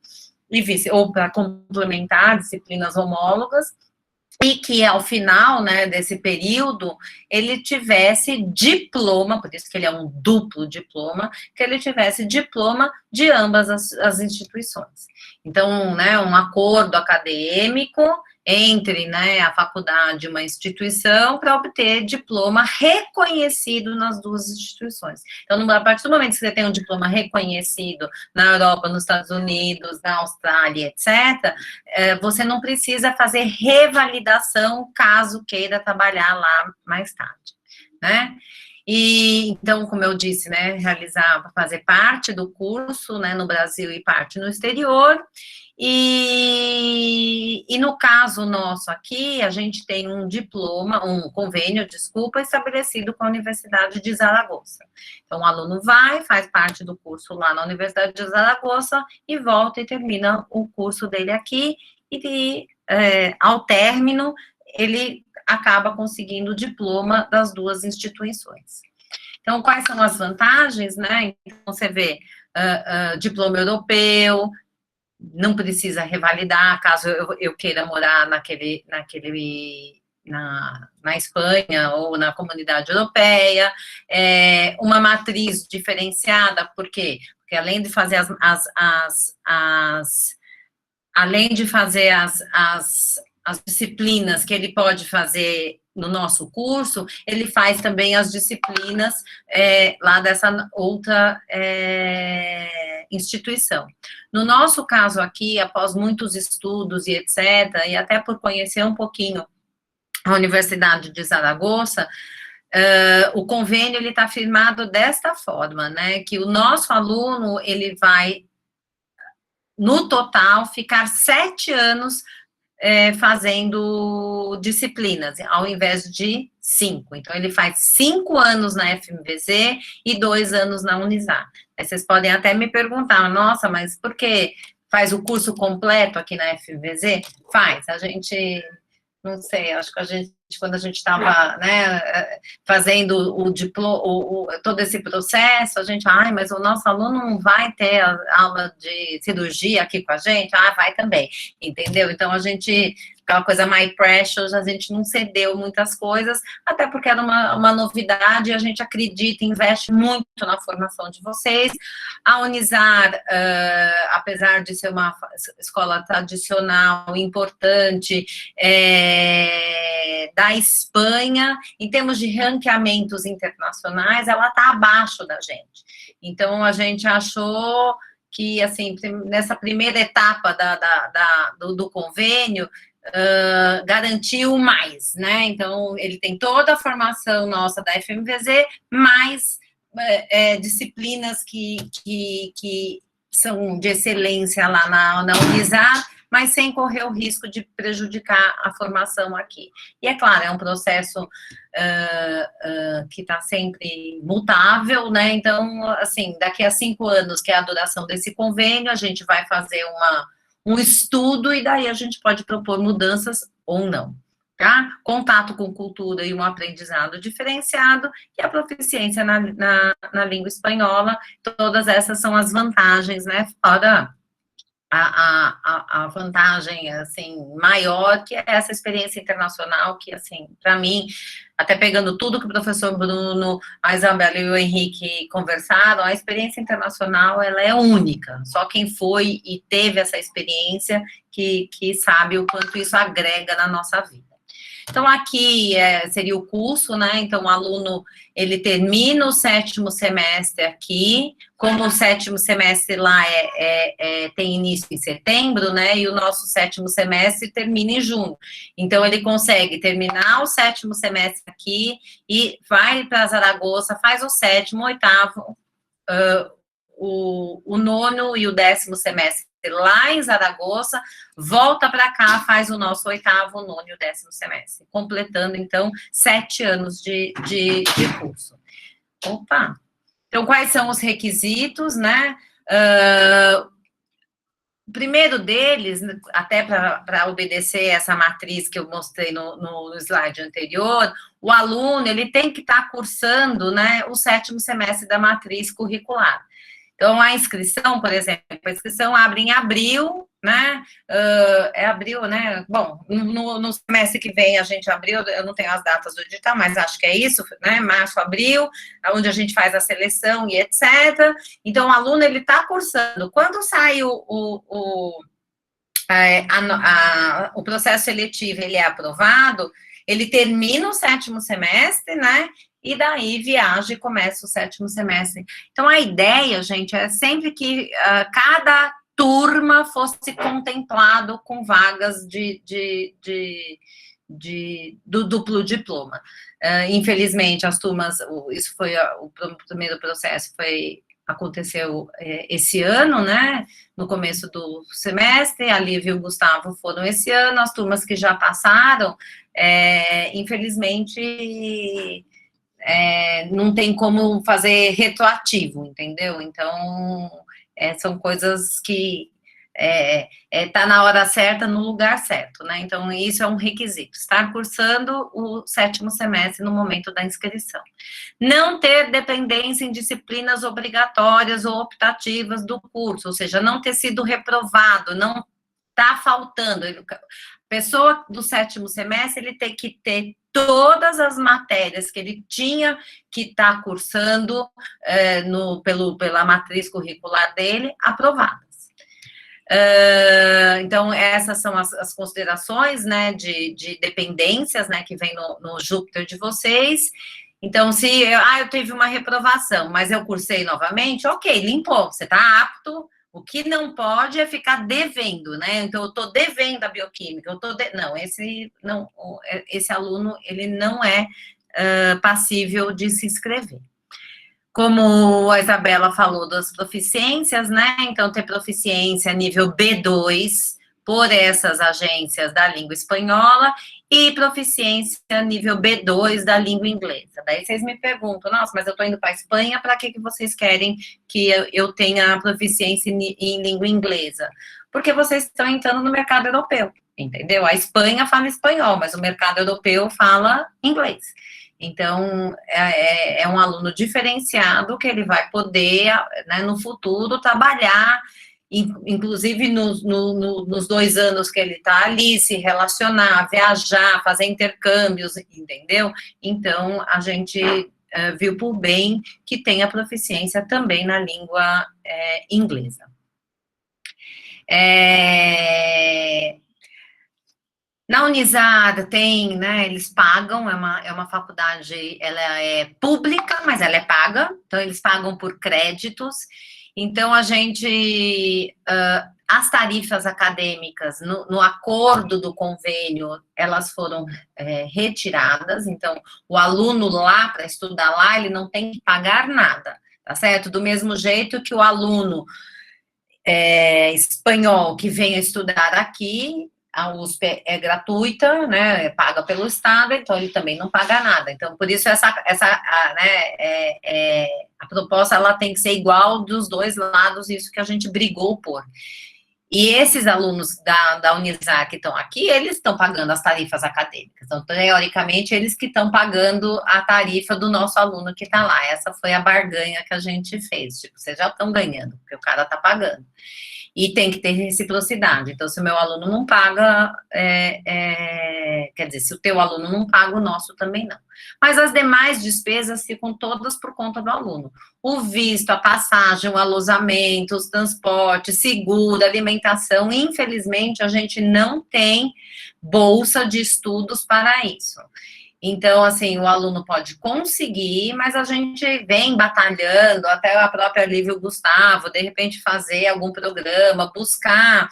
ou para complementar disciplinas homólogas, e que ao final, né, desse período, ele tivesse diploma, por isso que ele é um duplo diploma, que ele tivesse diploma de ambas as instituições. Então, né, um acordo acadêmico entre, né, a faculdade e uma instituição para obter diploma reconhecido nas duas instituições. Então, a partir do momento que você tem um diploma reconhecido na Europa, nos Estados Unidos, na Austrália, etc., você não precisa fazer revalidação caso queira trabalhar lá mais tarde, né? E, então, como eu disse, né, fazer parte do curso, né, no Brasil e parte no exterior. E no caso nosso aqui, a gente tem um convênio, estabelecido com a Universidade de Zaragoza. Então, o aluno faz parte do curso lá na Universidade de Zaragoza e volta e termina o curso dele aqui e, ao término, ele acaba conseguindo o diploma das duas instituições. Então, quais são as vantagens, né? Então, você vê diploma europeu, não precisa revalidar, caso eu queira morar na Espanha ou na Comunidade Europeia, uma matriz diferenciada, por quê? Porque além de fazer as disciplinas que ele pode fazer no nosso curso, ele faz também as disciplinas lá dessa outra instituição. No nosso caso aqui, após muitos estudos e etc., e até por conhecer um pouquinho a Universidade de Zaragoza, o convênio ele está firmado desta forma, né, que o nosso aluno, ele vai, no total, ficar 7 anos fazendo disciplinas, ao invés de 5. Então, ele faz 5 anos na FMVZ e 2 anos na Unisar. Aí vocês podem até me perguntar, nossa, mas por que faz o curso completo aqui na FMVZ? Faz, a gente, não sei, acho que a gente, quando a gente estava, né, fazendo o diploma, todo esse processo, a gente, mas o nosso aluno não vai ter a aula de cirurgia aqui com a gente? Vai também, entendeu? Então, a gente, aquela coisa my precious, a gente não cedeu muitas coisas, até porque era uma novidade, e a gente acredita, investe muito na formação de vocês. A Unisar, apesar de ser uma escola tradicional, importante, da Espanha, em termos de ranqueamentos internacionais, ela está abaixo da gente. Então, a gente achou que, assim, nessa primeira etapa do convênio, garantiu mais, né? Então, ele tem toda a formação nossa da FMVZ, mais disciplinas que são de excelência lá na Unizar, mas sem correr o risco de prejudicar a formação aqui. E é claro, é um processo que está sempre mutável, né? Então, assim, daqui a 5 anos, que é a duração desse convênio, a gente vai fazer um estudo e daí a gente pode propor mudanças ou não. Tá? Contato com cultura e um aprendizado diferenciado e a proficiência na língua espanhola, todas essas são as vantagens, né? Fora a vantagem, assim, maior, que é essa experiência internacional, que, assim, para mim, até pegando tudo que o professor Bruno, a Isabela e o Henrique conversaram, a experiência internacional, ela é única. Só quem foi e teve essa experiência que sabe o quanto isso agrega na nossa vida. Então, aqui seria o curso, né? Então, o aluno, ele termina o 7º semestre aqui, como o 7º semestre lá tem início em setembro, né? E o nosso 7º semestre termina em junho. Então, ele consegue terminar o 7º semestre aqui e vai para Zaragoza, faz o 7º, 8º, o 9º e o 10º semestre lá em Zaragoza, volta para cá, faz o nosso 8º, 9º e o 10º semestre, completando, então, 7 anos de curso. Opa! Então, quais são os requisitos, né? O primeiro deles, até para obedecer essa matriz que eu mostrei no slide anterior, o aluno, ele tem que estar cursando, né, o 7º semestre da matriz curricular. Então, a inscrição, por exemplo, a inscrição abre em abril, né? É abril, né? Bom, no semestre que vem a gente abriu, eu não tenho as datas do edital, mas acho que é isso, né? Março, abril, onde a gente faz a seleção e etc. Então, o aluno, ele está cursando. Quando sai o processo seletivo, ele é aprovado, ele termina o 7º semestre, né? E daí viaja e começa o 7º semestre. Então, a ideia, gente, é sempre que cada turma fosse contemplado com vagas do duplo diploma. Infelizmente, as turmas, isso foi o primeiro processo, aconteceu esse ano, né, no começo do semestre, a Lívia e o Gustavo foram esse ano, as turmas que já passaram, infelizmente... não tem como fazer retroativo, entendeu? Então, são coisas que tá na hora certa, no lugar certo, né? Então, isso é um requisito, estar cursando o 7º semestre no momento da inscrição. Não ter dependência em disciplinas obrigatórias ou optativas do curso, ou seja, não ter sido reprovado, não tá faltando. Pessoa do 7º semestre, ele tem que ter todas as matérias que ele tinha que estar cursando pela matriz curricular dele, aprovadas. Então, essas são as considerações, né, de dependências, né, que vem no Júpiter de vocês. Então, se eu tive uma reprovação, mas eu cursei novamente, ok, limpou, você está apto. O que não pode é ficar devendo, né? Então, eu estou devendo a bioquímica, não, esse aluno, ele não é passível de se inscrever. Como a Isabela falou das proficiências, né? Então, ter proficiência nível B2 por essas agências da língua espanhola e proficiência nível B2 da língua inglesa. Daí vocês me perguntam, nossa, mas eu estou indo para a Espanha, para que vocês querem que eu tenha proficiência em língua inglesa? Porque vocês estão entrando no mercado europeu, entendeu? A Espanha fala espanhol, mas o mercado europeu fala inglês. Então, é um aluno diferenciado que ele vai poder, né, no futuro, trabalhar, inclusive nos 2 anos que ele está ali, se relacionar, viajar, fazer intercâmbios, entendeu? Então, a gente viu por bem que tenha proficiência também na língua inglesa. Na Unizar tem, né, eles pagam, é uma faculdade, ela é pública, mas ela é paga, então eles pagam por créditos. Então, a gente, as tarifas acadêmicas, no acordo do convênio, elas foram retiradas, então, o aluno lá, para estudar lá, ele não tem que pagar nada, tá certo? Do mesmo jeito que o aluno, espanhol que venha estudar aqui, a USP é gratuita, né, é paga pelo Estado, então ele também não paga nada. Então, por isso, a proposta ela tem que ser igual dos dois lados, isso que a gente brigou por. E esses alunos da Unisac que estão aqui, eles estão pagando as tarifas acadêmicas. Então, teoricamente, eles que estão pagando a tarifa do nosso aluno que está lá. Essa foi a barganha que a gente fez. Tipo, vocês já estão ganhando, porque o cara está pagando. E tem que ter reciprocidade. Então, se o meu aluno não paga, quer dizer, se o teu aluno não paga, o nosso também não. Mas as demais despesas ficam todas por conta do aluno. O visto, a passagem, o alojamento, os transportes, seguro, alimentação. Infelizmente, a gente não tem bolsa de estudos para isso. Então, assim, o aluno pode conseguir, mas a gente vem batalhando, até a própria Lívia Gustavo, de repente fazer algum programa, buscar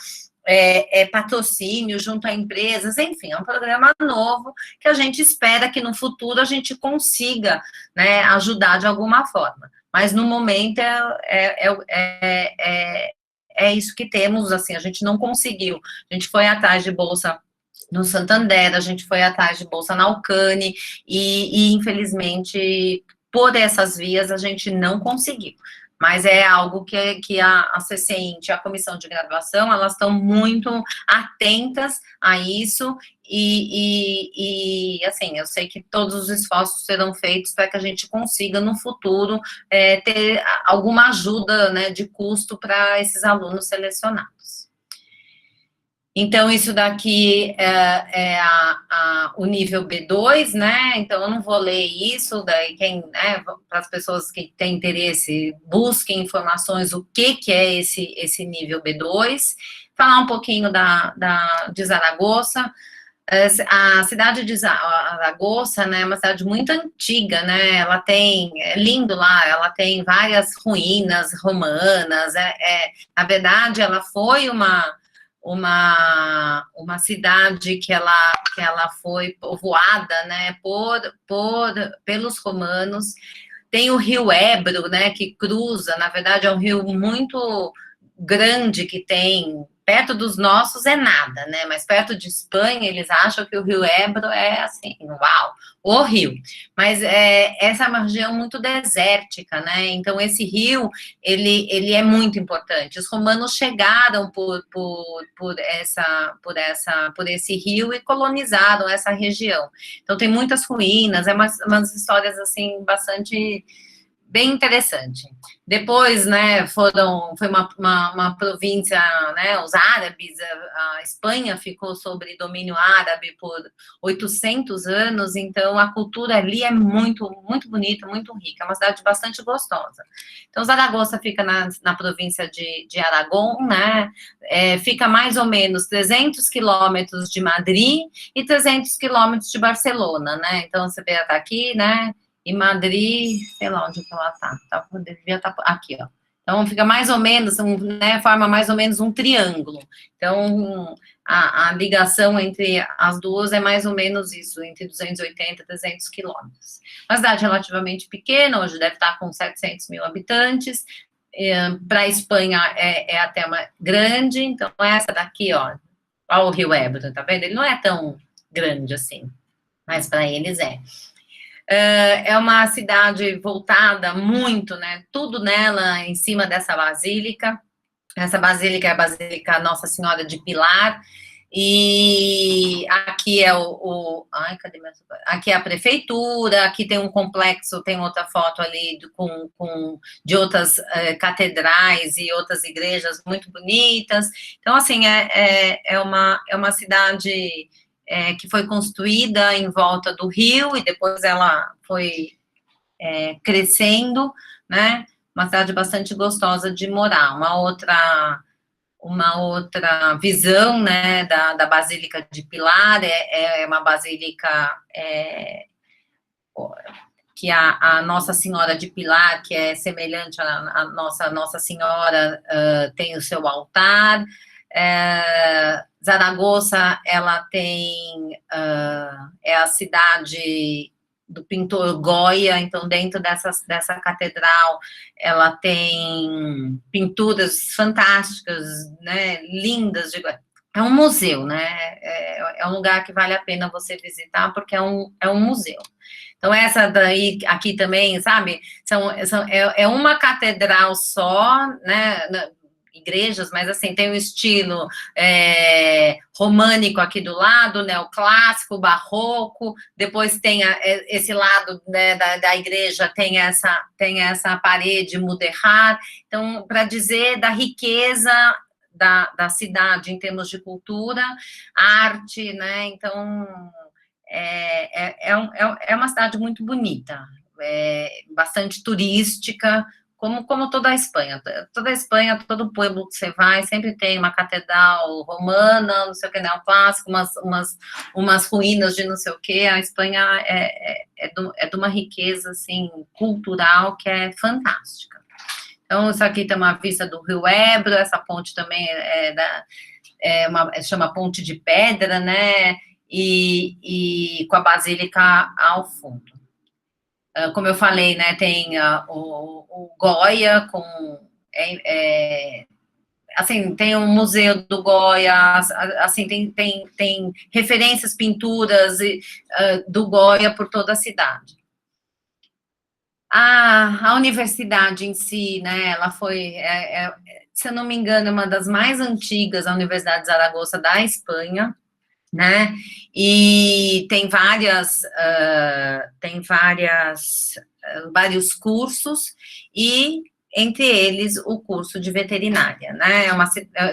patrocínio junto a empresas, enfim, é um programa novo que a gente espera que no futuro a gente consiga, né, ajudar de alguma forma. Mas no momento é isso que temos, assim, a gente não conseguiu. A gente foi atrás de bolsa no Santander, a gente foi atrás de bolsa na Ucani, e infelizmente, por essas vias, a gente não conseguiu. Mas é algo que a CCINT e a comissão de graduação, elas estão muito atentas a isso, e assim, eu sei que todos os esforços serão feitos para que a gente consiga, no futuro, ter alguma ajuda, né, de custo para esses alunos selecionados. Então, isso daqui o nível B2, né? Então, eu não vou ler isso, daí né, para as pessoas que têm interesse, busquem informações, o que é esse nível B2. Falar um pouquinho de Zaragoza. A cidade de Zaragoza, né, é uma cidade muito antiga, né? Ela é lindo lá, ela tem várias ruínas romanas, na verdade, ela foi uma cidade que ela foi povoada, né, pelos romanos. Tem o rio Ebro, né, que cruza, na verdade é um rio muito grande que tem, perto dos nossos é nada, né, mas perto de Espanha eles acham que o rio Ebro é assim, uau, o rio. Mas essa é uma região muito desértica, né, então esse rio, ele é muito importante. Os romanos chegaram por esse rio e colonizaram essa região. Então tem muitas ruínas, umas histórias assim bastante bem interessante. Depois, né, foi uma província, né, os árabes, a Espanha ficou sob domínio árabe por 800 anos, então a cultura ali é muito, muito bonita, muito rica, é uma cidade bastante gostosa. Então, Zaragoza fica na província de Aragão, né, fica mais ou menos 300 quilômetros de Madrid e 300 quilômetros de Barcelona, né, então você vê até aqui, né, e Madrid, sei lá onde que ela devia estar aqui, ó. Então, fica mais ou menos, né, forma mais ou menos um triângulo. Então, a ligação entre as duas é mais ou menos isso, entre 280 e 300 quilômetros. Uma cidade relativamente pequena, hoje deve estar com 700 mil habitantes, para a Espanha é até uma grande, então essa daqui, ó, olha o Rio Ebro, tá vendo? Ele não é tão grande assim, mas para eles é. É uma cidade voltada muito, né, tudo nela em cima dessa basílica. Essa basílica é a Basílica Nossa Senhora de Pilar, e aqui é ai, cadê minha... Aqui é a prefeitura, aqui tem um complexo, tem outra foto ali de outras catedrais e outras igrejas muito bonitas. Então, assim, é uma cidade que foi construída em volta do rio, e depois ela foi crescendo, né, uma cidade bastante gostosa de morar. Uma outra visão, né, da Basílica de Pilar, é uma basílica que a Nossa Senhora de Pilar, que é semelhante à Nossa Senhora, tem o seu altar. Zaragoza, ela tem, é a cidade do pintor Goya. Então, dentro dessa catedral, ela tem pinturas fantásticas, né, lindas. É um museu, né? É um lugar que vale a pena você visitar, porque é um museu. Então, essa daí, aqui também, sabe, é uma catedral só, né, igrejas, mas assim, tem um estilo românico aqui do lado, neoclássico, barroco, depois tem esse lado, né, da igreja, tem essa parede mudéjar. Então, para dizer da riqueza da cidade em termos de cultura, arte, né, então é uma cidade muito bonita, bastante turística, como toda a Espanha. Toda a Espanha, todo pueblo que você vai, sempre tem uma catedral romana, não sei o que, neoclássico, umas ruínas de não sei o que. A Espanha é de uma riqueza, assim, cultural que é fantástica. Então, isso aqui tem uma vista do Rio Ebro, essa ponte também chama Ponte de Pedra, né, e com a Basílica ao fundo. Como eu falei, né, tem o Goya, assim, tem um museu do Goya, assim, tem referências, pinturas do Goya por toda a cidade. A universidade em si, né, ela foi, se eu não me engano, uma das mais antigas, a Universidade de Zaragoza da Espanha, né, e tem vários cursos, e entre eles o curso de veterinária, né,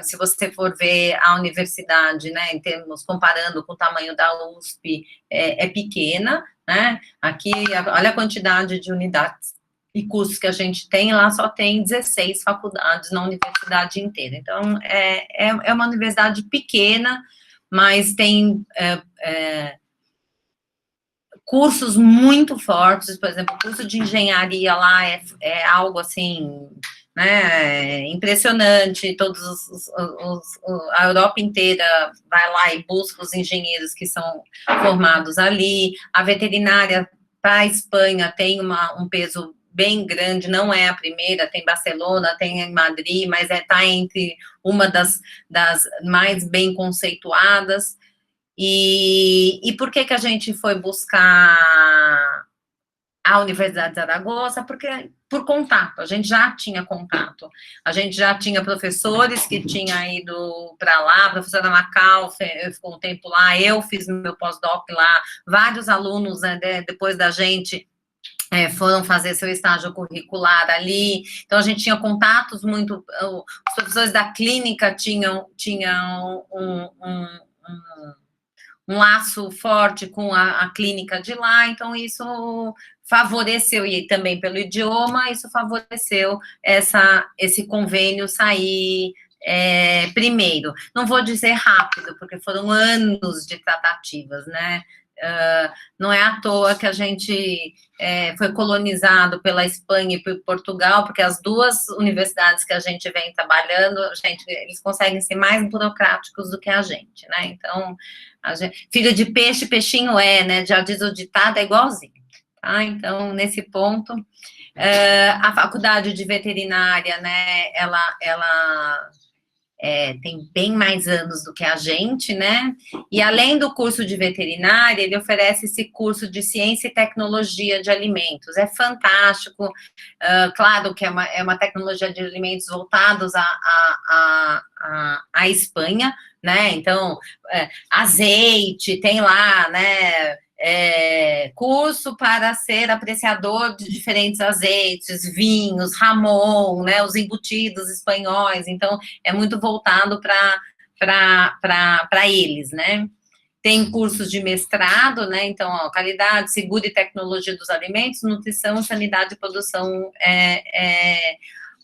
se você for ver a universidade, né, em termos, comparando com o tamanho da USP, é pequena, né, aqui, olha a quantidade de unidades e cursos que a gente tem, lá só tem 16 faculdades na universidade inteira, então, é uma universidade pequena, mas tem cursos muito fortes, por exemplo, o curso de engenharia lá é algo assim, né, impressionante. A Europa inteira vai lá e busca os engenheiros que são formados ali. A veterinária para a Espanha tem um peso bem grande, não é a primeira, tem Barcelona, tem em Madrid, mas está entre uma das mais bem conceituadas. E por que a gente foi buscar a Universidade de Zaragoza? Porque por contato, a gente já tinha contato, a gente já tinha professores que tinham ido para lá, a professora Macau ficou um tempo lá, eu fiz meu pós-doc lá, vários alunos, né, depois da gente, foram fazer seu estágio curricular ali, então a gente tinha contatos muito, os professores da clínica tinham um laço forte com a clínica de lá, então isso favoreceu, e também pelo idioma, isso favoreceu esse convênio sair primeiro. Não vou dizer rápido, porque foram anos de tratativas, né? Não é à toa que a gente foi colonizado pela Espanha e por Portugal, porque as duas universidades que a gente vem trabalhando, eles conseguem ser mais burocráticos do que a gente, né? Então, filho de peixe, peixinho né? Já diz o ditado, é igualzinho, tá? Então, nesse ponto, a faculdade de veterinária, né, ela tem bem mais anos do que a gente, né? E além do curso de veterinária, ele oferece esse curso de ciência e tecnologia de alimentos. É fantástico, claro que é uma tecnologia de alimentos voltados à Espanha, né? Então, azeite, tem lá, né? Curso para ser apreciador de diferentes azeites, vinhos, Ramon, né, os embutidos espanhóis, então é muito voltado para eles, né. Tem cursos de mestrado, né, então, qualidade, seguro e tecnologia dos alimentos, nutrição, sanidade e produção.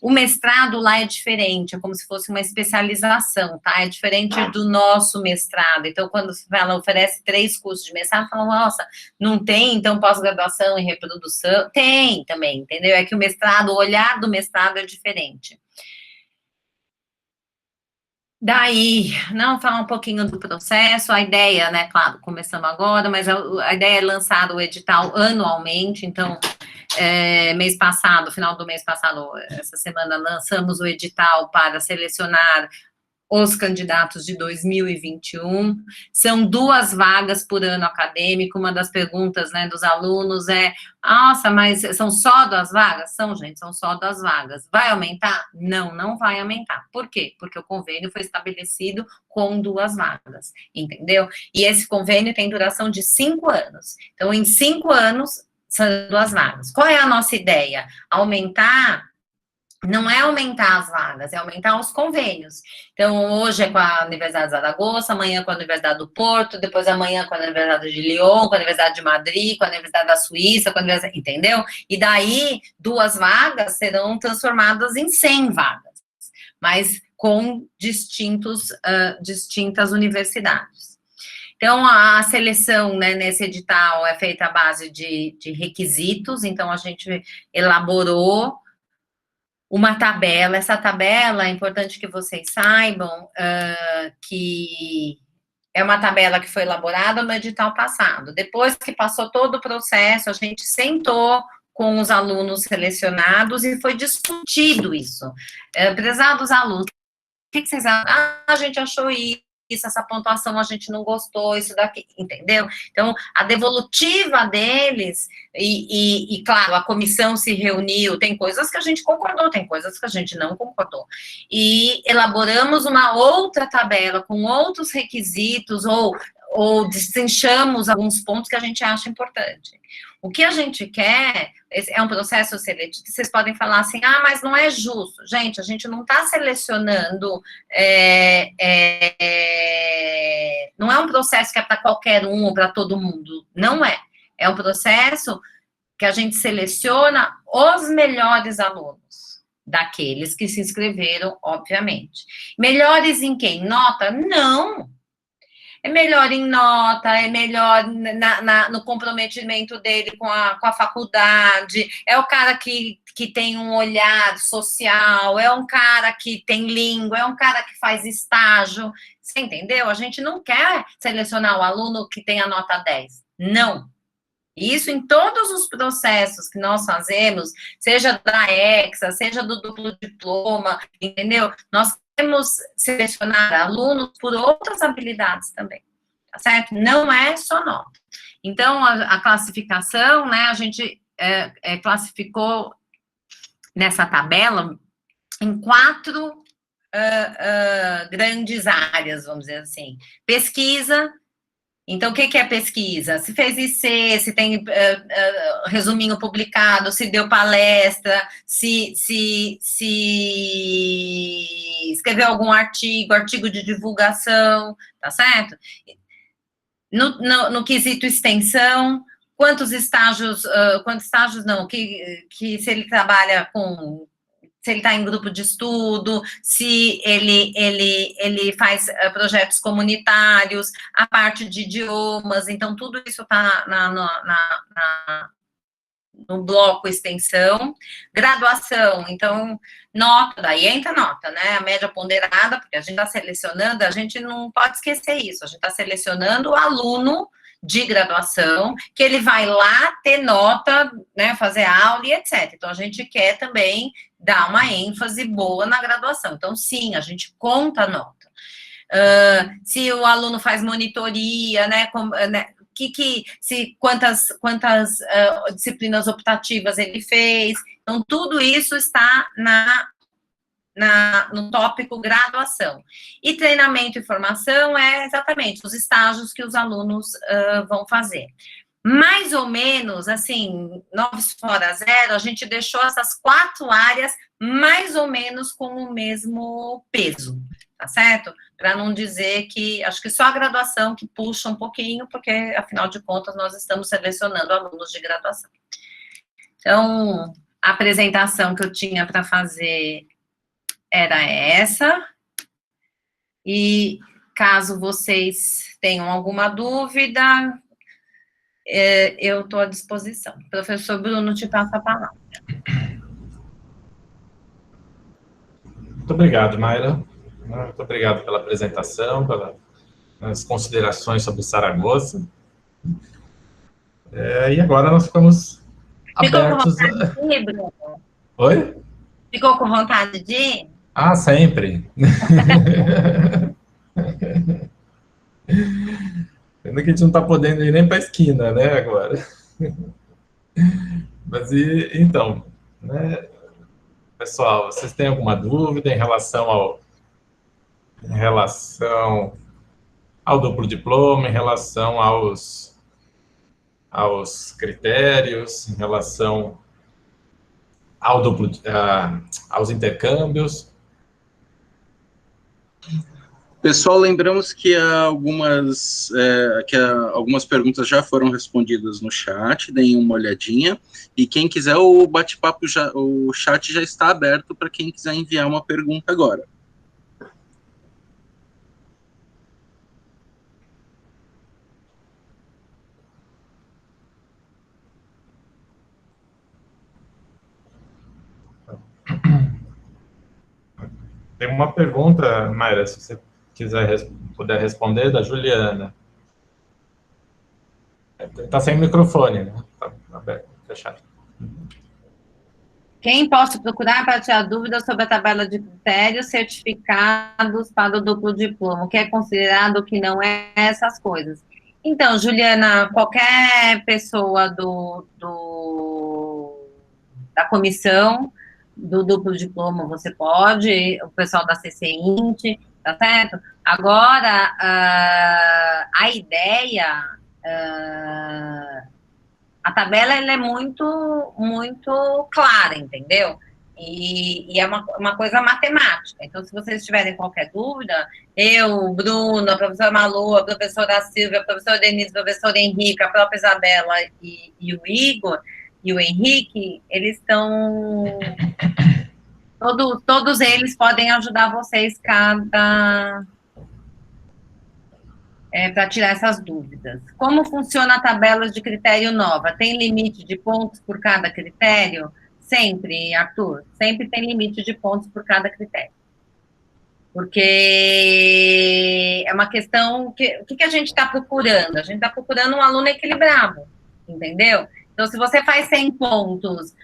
O mestrado lá é diferente, é como se fosse uma especialização, tá? É diferente do nosso mestrado. Então, quando ela oferece 3 cursos de mestrado, fala, nossa, não tem, então, pós-graduação em reprodução? Tem também, entendeu? É que o mestrado, o olhar do mestrado é diferente. Daí, não, falar um pouquinho do processo, a ideia, né, claro, começamos agora, mas a ideia é lançar o edital anualmente, então, mês passado, final do mês passado, essa semana, lançamos o edital para selecionar os candidatos de 2021, são 2 vagas por ano acadêmico. Uma das perguntas, né, dos alunos é, nossa, mas são só 2 vagas? São, gente, são só 2 vagas. Vai aumentar? Não, não vai aumentar. Por quê? Porque o convênio foi estabelecido com 2 vagas, entendeu? E esse convênio tem duração de 5 anos. Então, em 5 anos, são 2 vagas. Qual é a nossa ideia? Aumentar. Não é aumentar as vagas, é aumentar os convênios. Então, hoje é com a Universidade de Zaragoza, amanhã com a Universidade do Porto, depois amanhã com a Universidade de Lyon, com a Universidade de Madrid, com a Universidade da Suíça, com a Universidade... Entendeu? E daí, 2 vagas serão transformadas em 100 vagas, mas com distintas universidades. Então, a seleção, né, nesse edital é feita à base de requisitos, então a gente elaborou uma tabela. Essa tabela, é importante que vocês saibam que é uma tabela que foi elaborada no edital passado. Depois que passou todo o processo, a gente sentou com os alunos selecionados e foi discutido isso. Prezados alunos, o que vocês acham? A gente achou isso, essa pontuação a gente não gostou, isso daqui, entendeu? Então, a devolutiva deles, e claro, a comissão se reuniu, tem coisas que a gente concordou, tem coisas que a gente não concordou, e elaboramos uma outra tabela com outros requisitos, ou destrinchamos alguns pontos que a gente acha importante. O que a gente quer é um processo seletivo. Vocês podem falar assim, mas não é justo. Gente, a gente não está selecionando, não é um processo que é para qualquer um ou para todo mundo. Não é. É um processo que a gente seleciona os melhores alunos, daqueles que se inscreveram, obviamente. Melhores em quem? Nota? Não. É melhor em nota, é melhor no comprometimento dele com a faculdade, é o cara que tem um olhar social, é um cara que tem língua, é um cara que faz estágio, você entendeu? A gente não quer selecionar o aluno que tem a nota 10, não. Isso em todos os processos que nós fazemos, seja da EXA, seja do duplo diploma, entendeu? Nós temos selecionar alunos por outras habilidades também, tá certo? Não é só nota. Então, a classificação, né, a gente classificou nessa tabela em 4 grandes áreas, vamos dizer assim. Pesquisa. Então, o que é pesquisa? Se fez IC, se tem resuminho publicado, se deu palestra, se escreveu algum artigo de divulgação, tá certo? No quesito extensão, quantos estágios não, que se ele trabalha com... se ele está em grupo de estudo, se ele faz projetos comunitários, a parte de idiomas, então tudo isso está no bloco extensão. Graduação, então, nota, daí entra nota, né, a média ponderada, porque a gente está selecionando, a gente não pode esquecer isso, a gente está selecionando o aluno de graduação, que ele vai lá ter nota, né, fazer aula e etc. Então, a gente quer também dar uma ênfase boa na graduação. Então, sim, a gente conta a nota. Se o aluno faz monitoria, né, quantas disciplinas optativas ele fez. Então, tudo isso está no tópico graduação. E treinamento e formação é exatamente os estágios que os alunos vão fazer. Mais ou menos, assim, 9 fora 0, a gente deixou essas 4 áreas mais ou menos com o mesmo peso, tá certo? Para não dizer que, acho que só a graduação que puxa um pouquinho, porque, afinal de contas, nós estamos selecionando alunos de graduação. Então, a apresentação que eu tinha para fazer era essa, e caso vocês tenham alguma dúvida, eu estou à disposição. Professor Bruno, te passo a palavra. Muito obrigado, Mayra. Muito obrigado pela apresentação, pelas considerações sobre Saragoça. E agora nós ficamos abertos... Ficou com vontade de ir, Bruno? Oi? Ficou com vontade de ir? Ah, sempre. Pena que a gente não está podendo ir nem para a esquina, né, agora. Mas, então, né, pessoal, vocês têm alguma dúvida em relação ao duplo diploma, em relação aos critérios, em relação aos intercâmbios? Pessoal, lembramos que algumas perguntas já foram respondidas no chat, deem uma olhadinha, e quem quiser, o bate-papo, o chat já está aberto para quem quiser enviar uma pergunta agora. Tem uma pergunta, Mayra, se você puder responder, da Juliana. Está sem microfone, né? Está aberto, fechado. Quem posso procurar para tirar dúvidas sobre a tabela de critérios certificados para o duplo diploma? O que é considerado, o que não é, essas coisas. Então, Juliana, qualquer pessoa da comissão do duplo diploma você pode, o pessoal da CCINT, tá certo? Agora, a ideia... a tabela ela é muito, muito clara, entendeu? E é uma coisa matemática. Então, se vocês tiverem qualquer dúvida, eu, o Bruno, a professora Malu, a professora Silvia, a professora Denise, o professor Henrique, a própria Isabela e o Igor e o Henrique, eles estão... Todos eles podem ajudar vocês para tirar essas dúvidas. Como funciona a tabela de critério nova? Tem limite de pontos por cada critério? Sempre, Arthur. Sempre tem limite de pontos por cada critério. Porque é uma questão... o que a gente está procurando? A gente está procurando um aluno equilibrado, entendeu? Então, se você faz 100 pontos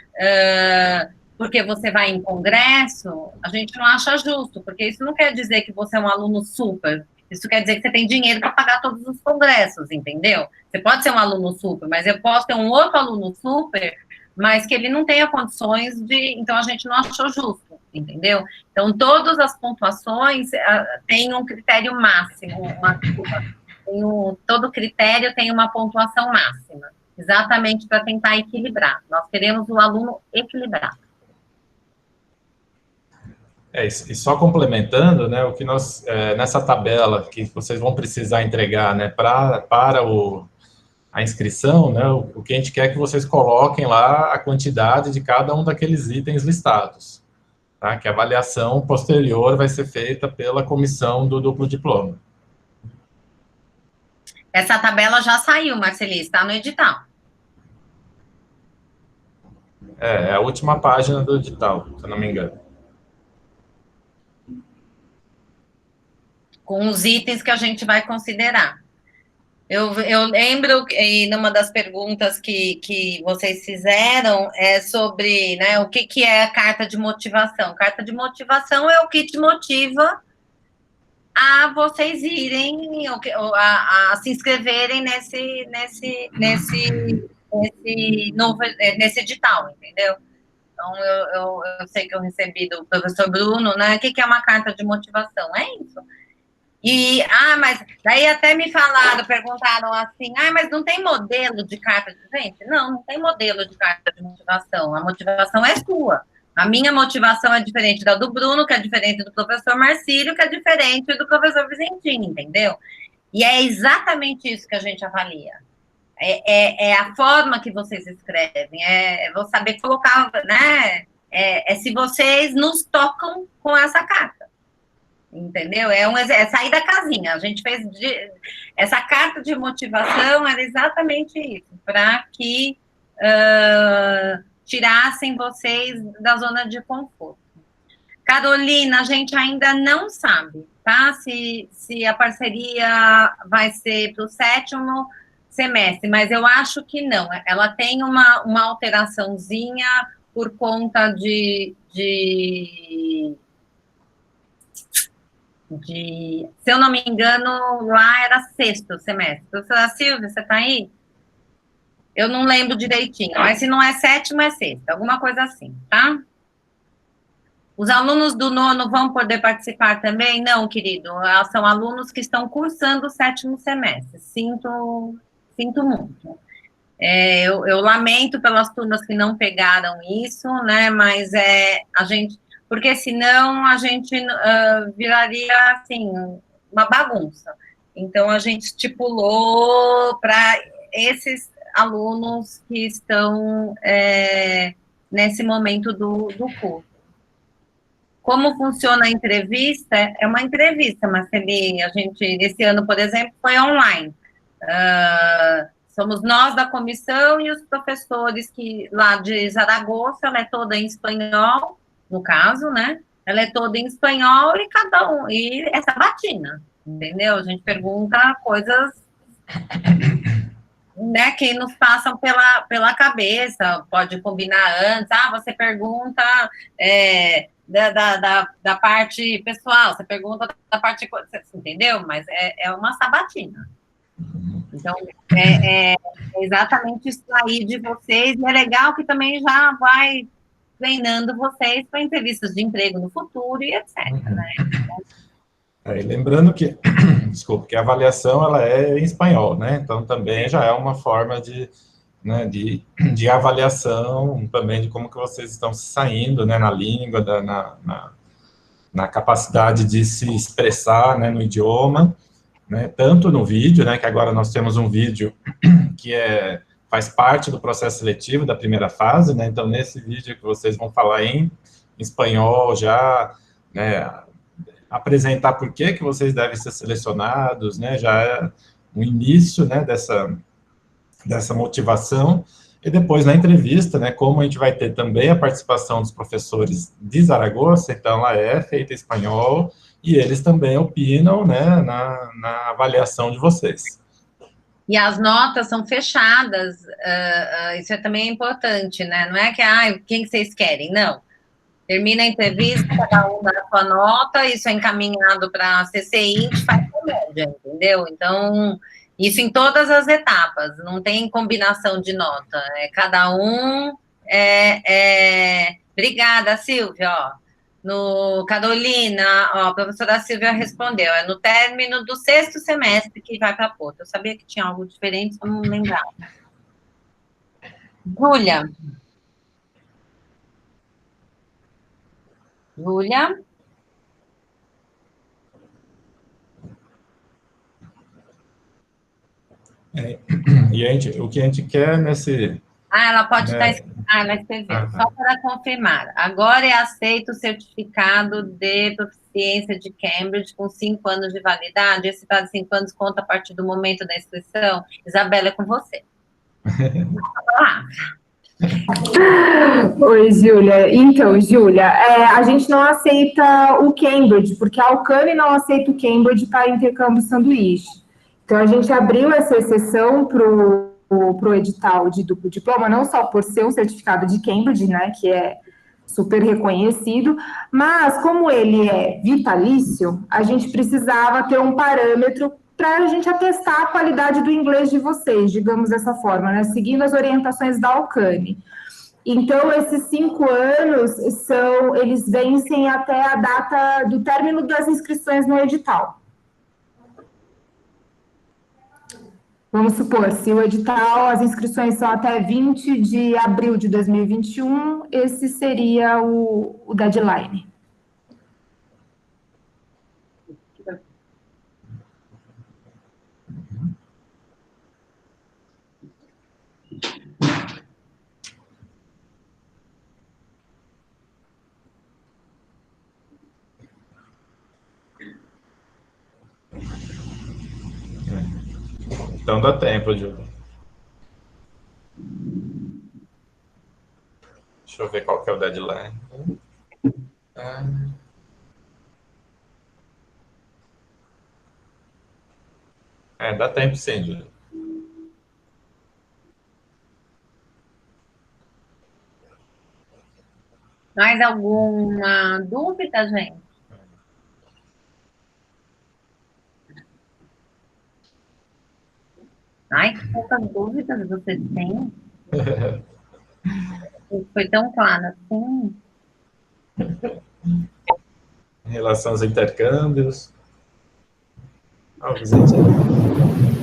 porque você vai em congresso, a gente não acha justo, porque isso não quer dizer que você é um aluno super. Isso quer dizer que você tem dinheiro para pagar todos os congressos, entendeu? Você pode ser um aluno super, mas eu posso ter um outro aluno super, mas que ele não tenha condições de... Então, a gente não achou justo, entendeu? Então, todas as pontuações têm um critério máximo, todo critério tem uma pontuação máxima, exatamente para tentar equilibrar. Nós queremos o aluno equilibrado. E só complementando, né, o que nós, nessa tabela que vocês vão precisar entregar, né, para a inscrição, né, o que a gente quer é que vocês coloquem lá a quantidade de cada um daqueles itens listados, tá? Que a avaliação posterior vai ser feita pela comissão do duplo diploma. Essa tabela já saiu, Marceli, está no edital. É a última página do edital, se eu não me engano. Com os itens que a gente vai considerar. Eu lembro, e numa das perguntas que vocês fizeram, é sobre, né, o que é a carta de motivação. Carta de motivação é o que te motiva a vocês irem, a se inscreverem nesse edital, entendeu? Então, eu sei que eu recebi do professor Bruno, né, o que é uma carta de motivação? É isso. Mas daí até me perguntaram assim, mas não tem modelo de carta de... Gente, não tem modelo de carta de motivação, a motivação é sua. A minha motivação é diferente da do Bruno, que é diferente do professor Marcílio, que é diferente do professor Vicentino, entendeu? E é exatamente isso que a gente avalia. É a forma que vocês escrevem, vou saber colocar, né? Se vocês nos tocam com essa carta. Entendeu? É sair da casinha. A gente fez essa carta de motivação era exatamente isso, para que tirassem vocês da zona de conforto. Carolina, a gente ainda não sabe, tá? Se a parceria vai ser para o 7º semestre, mas eu acho que não. Ela tem uma alteraçãozinha por conta de se eu não me engano, lá era 6º semestre. Professora Silvia, você está aí? Eu não lembro direitinho, mas se não é 7º, é 6º, alguma coisa assim, tá? Os alunos do 9º vão poder participar também? Não, querido, são alunos que estão cursando o 7º semestre. Sinto muito. Eu lamento pelas turmas que não pegaram isso, né, mas a gente, porque senão a gente viraria, assim, uma bagunça. Então, a gente estipulou para esses alunos que estão nesse momento do curso. Como funciona a entrevista? É uma entrevista, Marcelinha. A gente, esse ano, por exemplo, foi online. Somos nós da comissão e os professores que lá de Zaragoza, ela é toda em espanhol, no caso, né? Ela é toda em espanhol e cada um, e é sabatina, entendeu? A gente pergunta coisas, né, que nos passam pela cabeça, pode combinar antes, você pergunta da parte pessoal, você pergunta da parte, entendeu? Mas é uma sabatina. Então, é exatamente isso aí de vocês, e é legal que também já vai treinando vocês para entrevistas de emprego no futuro e etc, né? E lembrando que, desculpa, que a avaliação, ela é em espanhol, né? Então, também já é uma forma né, de avaliação também de como que vocês estão se saindo, né, na língua, na capacidade de se expressar, né, no idioma, né, tanto no vídeo, né, que agora nós temos um vídeo que faz parte do processo seletivo da primeira fase, né, então nesse vídeo que vocês vão falar em espanhol já, né, apresentar por que vocês devem ser selecionados, né, já é o início, né, dessa motivação, e depois na entrevista, né, como a gente vai ter também a participação dos professores de Zaragoza, então ela é feita em espanhol, e eles também opinam, né, na avaliação de vocês. E as notas são fechadas, isso também é importante, né? Não é que, quem que vocês querem? Não. Termina a entrevista, cada um dá a sua nota, isso é encaminhado para a CCI, a gente faz a média, entendeu? Então, isso em todas as etapas, não tem combinação de nota, cada um Obrigada, Silvia, ó. Carolina, ó, a professora Silvia respondeu, é no término do 6º semestre que vai para a Porto. Eu sabia que tinha algo diferente, só não lembrava. Júlia? E o que a gente quer nesse... ela pode estar... ela escreveu. Só para confirmar. Agora é aceito o certificado de proficiência de Cambridge com 5 anos de validade. Esse prazo de 5 anos conta a partir do momento da inscrição. Isabela, é com você. Oi, Júlia. Então, Júlia, a gente não aceita o Cambridge, porque a Alcane não aceita o Cambridge para intercâmbio sanduíche. Então, a gente abriu essa exceção para o edital de duplo diploma, não só por ser um certificado de Cambridge, né, que é super reconhecido, mas como ele é vitalício, a gente precisava ter um parâmetro para a gente atestar a qualidade do inglês de vocês, digamos dessa forma, né, seguindo as orientações da Alcane. Então, esses 5 anos, eles vencem até a data do término das inscrições no edital. Vamos supor, se o edital, as inscrições são até 20 de abril de 2021, esse seria o deadline. Então dá tempo, Júlia. Deixa eu ver qual que é o deadline. Dá tempo sim, Júlia. Mais alguma dúvida, gente? Ai, que poucas dúvidas vocês têm. Foi tão claro assim. Em relação aos intercâmbios. Vicentinho.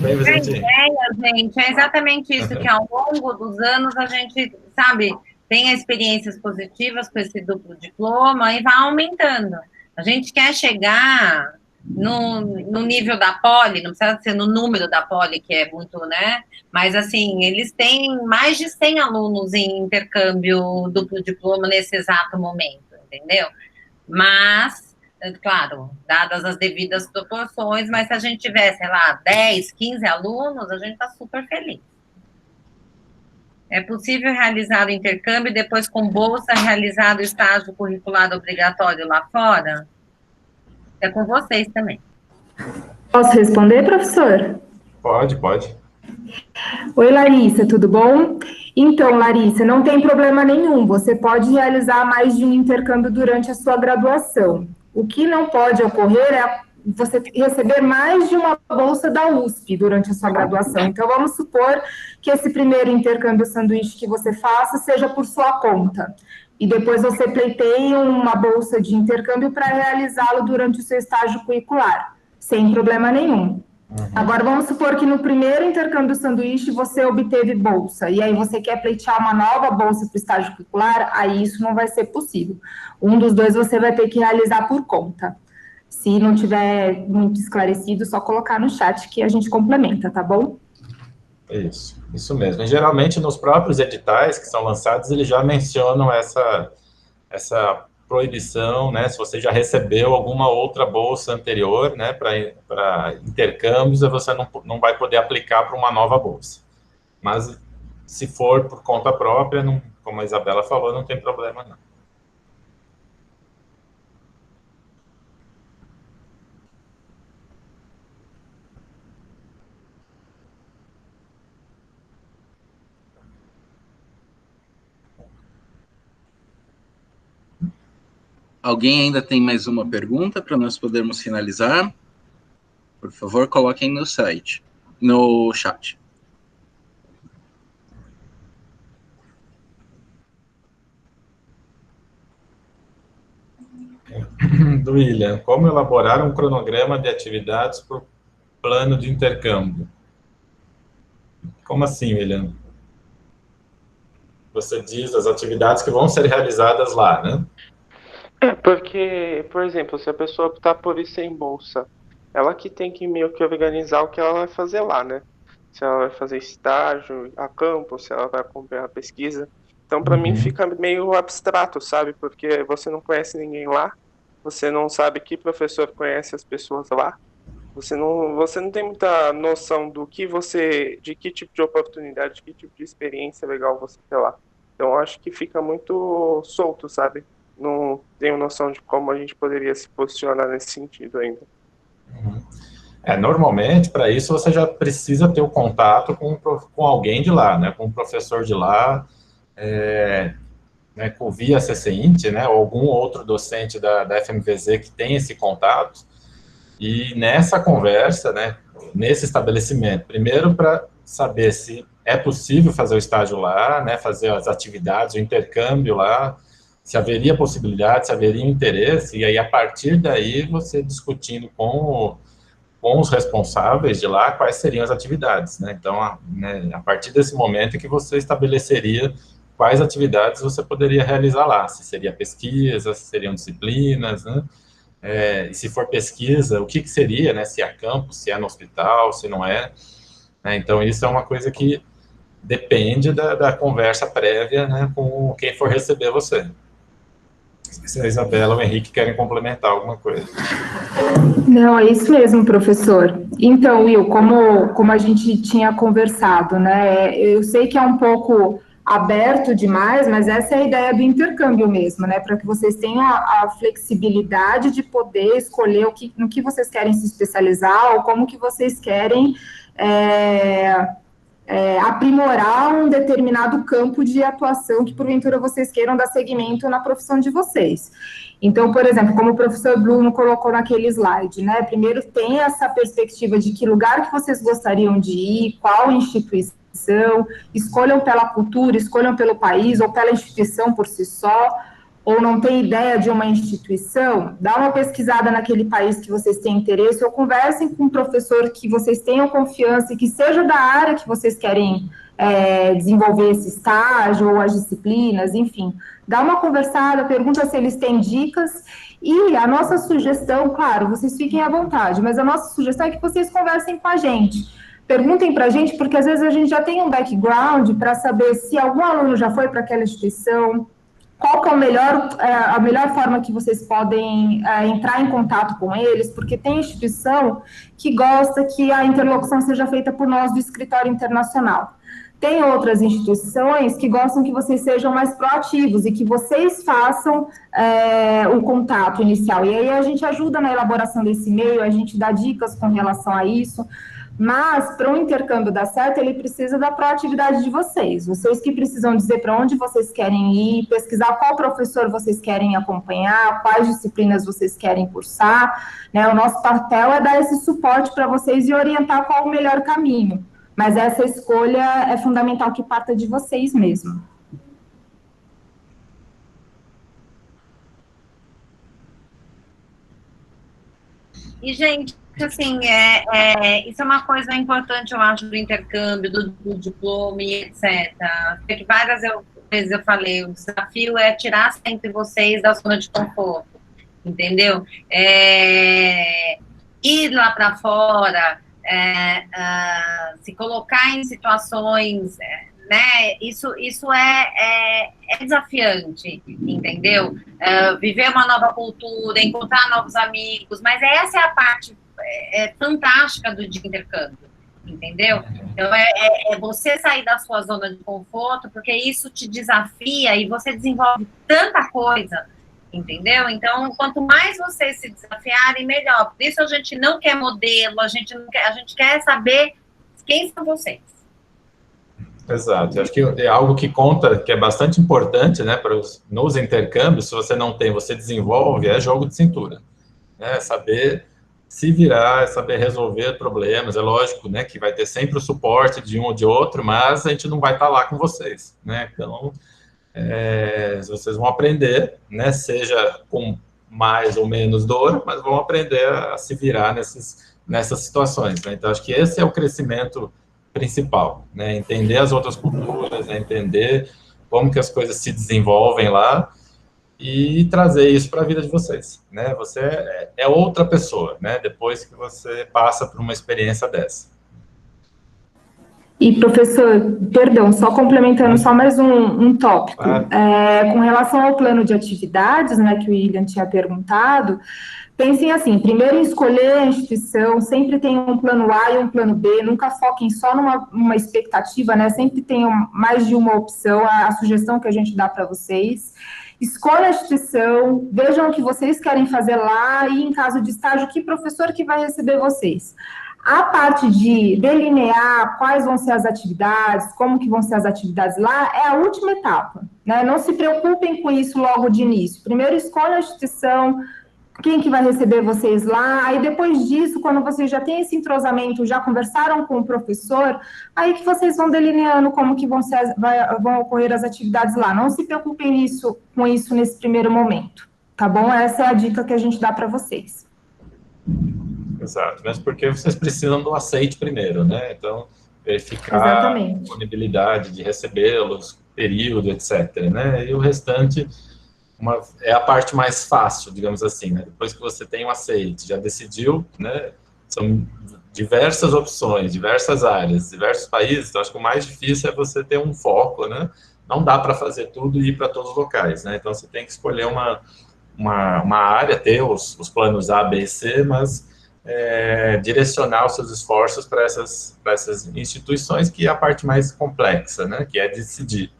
Bem, A Vicentinho. ideia, gente, é exatamente isso, que ao longo dos anos a gente, sabe, tem experiências positivas com esse duplo diploma e vai aumentando. A gente quer chegar no nível da Poli, não precisa ser no número da Poli, que é muito, né? Mas, assim, eles têm mais de 100 alunos em intercâmbio duplo diploma nesse exato momento, entendeu? Mas, claro, dadas as devidas proporções, mas se a gente tiver, sei lá, 10, 15 alunos, a gente está super feliz. É possível realizar o intercâmbio e depois, com bolsa, realizar o estágio curricular obrigatório lá fora? É com vocês também. Posso responder, professor? Pode. Oi, Larissa, tudo bom? Então, Larissa, não tem problema nenhum. Você pode realizar mais de um intercâmbio durante a sua graduação. O que não pode ocorrer é você receber mais de uma bolsa da USP durante a sua graduação. Então, vamos supor que esse primeiro intercâmbio sanduíche que você faça seja por sua conta. E depois você pleiteie uma bolsa de intercâmbio para realizá-lo durante o seu estágio curricular, sem problema nenhum. Agora, vamos supor que no primeiro intercâmbio sanduíche você obteve bolsa, e aí você quer pleitear uma nova bolsa para o estágio curricular, aí isso não vai ser possível. Um dos dois você vai ter que realizar por conta. Se não tiver muito esclarecido, só colocar no chat que a gente complementa, tá bom? Isso mesmo. E, geralmente, nos próprios editais que são lançados, eles já mencionam essa proibição, né, se você já recebeu alguma outra bolsa anterior, né, para intercâmbios, você não vai poder aplicar para uma nova bolsa. Mas, se for por conta própria, não, como a Isabela falou, não tem problema, não. Alguém ainda tem mais uma pergunta para nós podermos finalizar? Por favor, coloquem no chat. Do William, como elaborar um cronograma de atividades para o plano de intercâmbio? Como assim, William? Você diz as atividades que vão ser realizadas lá, né? Porque, por exemplo, se a pessoa optar por ir sem bolsa, ela que tem que meio que organizar o que ela vai fazer lá, né? Se ela vai fazer estágio a campo, se ela vai acompanhar a pesquisa. Então, para mim, fica meio abstrato, sabe? Porque você não conhece ninguém lá, você não sabe que professor conhece as pessoas lá, você não tem muita noção de que tipo de oportunidade, de que tipo de experiência legal você tem lá. Então, eu acho que fica muito solto, sabe? Não tenho noção de como a gente poderia se posicionar nesse sentido ainda. Normalmente, para isso, você já precisa ter o contato com alguém de lá, né? Com um professor de lá, né, via CCINT, né? Ou algum outro docente da FMVZ que tem esse contato. E nessa conversa, né? Nesse estabelecimento, primeiro para saber se é possível fazer o estágio lá, né? Fazer as atividades, o intercâmbio lá, se haveria possibilidade, se haveria interesse, e aí, a partir daí, você discutindo com os responsáveis de lá, quais seriam as atividades, né? Então, a partir desse momento é que você estabeleceria quais atividades você poderia realizar lá, se seria pesquisa, se seriam disciplinas, né? E se for pesquisa, o que seria, né? Se é campo, se é no hospital, se não é, né? Então, isso é uma coisa que depende da conversa prévia, né, com quem for receber você. Se a Isabela ou o Henrique querem complementar alguma coisa. Não, é isso mesmo, professor. Então, Will, como a gente tinha conversado, né, eu sei que é um pouco aberto demais, mas essa é a ideia do intercâmbio mesmo, né? Para que vocês tenham a flexibilidade de poder escolher no que vocês querem se especializar ou como que vocês querem aprimorar um determinado campo de atuação que, porventura, vocês queiram dar seguimento na profissão de vocês. Então, por exemplo, como o professor Bruno colocou naquele slide, né? Primeiro tem essa perspectiva de que lugar que vocês gostariam de ir, qual instituição, escolham pela cultura, escolham pelo país ou pela instituição por si só, ou não tem ideia de uma instituição, dá uma pesquisada naquele país que vocês têm interesse, ou conversem com um professor que vocês tenham confiança e que seja da área que vocês querem desenvolver esse estágio, ou as disciplinas, enfim. Dá uma conversada, pergunta se eles têm dicas, e a nossa sugestão, claro, vocês fiquem à vontade, mas a nossa sugestão é que vocês conversem com a gente. Perguntem para a gente, porque às vezes a gente já tem um background para saber se algum aluno já foi para aquela instituição, qual que é a melhor forma que vocês podem entrar em contato com eles, porque tem instituição que gosta que a interlocução seja feita por nós do escritório internacional. Tem outras instituições que gostam que vocês sejam mais proativos e que vocês façam o contato inicial. E aí a gente ajuda na elaboração desse e-mail, a gente dá dicas com relação a isso. Mas, para um intercâmbio dar certo, ele precisa da proatividade de vocês. Vocês que precisam dizer para onde vocês querem ir, pesquisar qual professor vocês querem acompanhar, quais disciplinas vocês querem cursar, né? O nosso papel é dar esse suporte para vocês e orientar qual o melhor caminho. Mas essa escolha é fundamental que parta de vocês mesmo. E, gente, assim, isso é uma coisa importante, eu acho, do intercâmbio, do diploma e etc. Porque várias vezes eu falei, o desafio é tirar sempre vocês da zona de conforto, entendeu? Ir lá para fora, se colocar em situações, né? Isso é desafiante, entendeu? Viver uma nova cultura, encontrar novos amigos, mas essa é a parte fantástica do intercâmbio, entendeu? Então, é você sair da sua zona de conforto, porque isso te desafia e você desenvolve tanta coisa, entendeu? Então, quanto mais vocês se desafiarem, melhor. Por isso a gente não quer modelo, a gente quer saber quem são vocês. Exato, eu acho que é algo que conta, que é bastante importante, né, nos intercâmbios, se você não tem, você desenvolve, é jogo de cintura, né, saber se virar, saber resolver problemas, é lógico, né, que vai ter sempre o suporte de um ou de outro, mas a gente não vai estar lá com vocês, né, então, vocês vão aprender, né, seja com mais ou menos dor, mas vão aprender a se virar nessas situações, né, então acho que esse é o crescimento principal, né, entender as outras culturas, né, entender como que as coisas se desenvolvem lá e trazer isso para a vida de vocês, né, você é outra pessoa, né, depois que você passa por uma experiência dessa. E, professor, perdão, só complementando só mais um tópico, com relação ao plano de atividades, né, que o William tinha perguntado, pensem assim, primeiro em escolher a instituição, sempre tem um plano A e um plano B, nunca foquem só numa expectativa, né, sempre tenham mais de uma opção, a sugestão que a gente dá para vocês. Escolha a instituição, vejam o que vocês querem fazer lá e, em caso de estágio, que professor que vai receber vocês. A parte de delinear quais vão ser as atividades, como que vão ser as atividades lá, é a última etapa, né? Não se preocupem com isso logo de início. Primeiro escolha a instituição, quem que vai receber vocês lá, aí depois disso, quando vocês já têm esse entrosamento, já conversaram com o professor, aí que vocês vão delineando como que vão ocorrer as atividades lá. Não se preocupem com isso nesse primeiro momento, tá bom? Essa é a dica que a gente dá para vocês. Exato, mesmo porque vocês precisam do aceite primeiro, né? Então, verificar Exatamente. A disponibilidade de recebê-los, período, etc., né? E o restante é a parte mais fácil, digamos assim, né? Depois que você tem o aceite, já decidiu, né? São diversas opções, diversas áreas, diversos países, então acho que o mais difícil é você ter um foco, né? Não dá para fazer tudo e ir para todos os locais, né? Então você tem que escolher uma área, ter os planos A, B e C, mas direcionar os seus esforços para essas instituições, que é a parte mais complexa, né, que é decidir.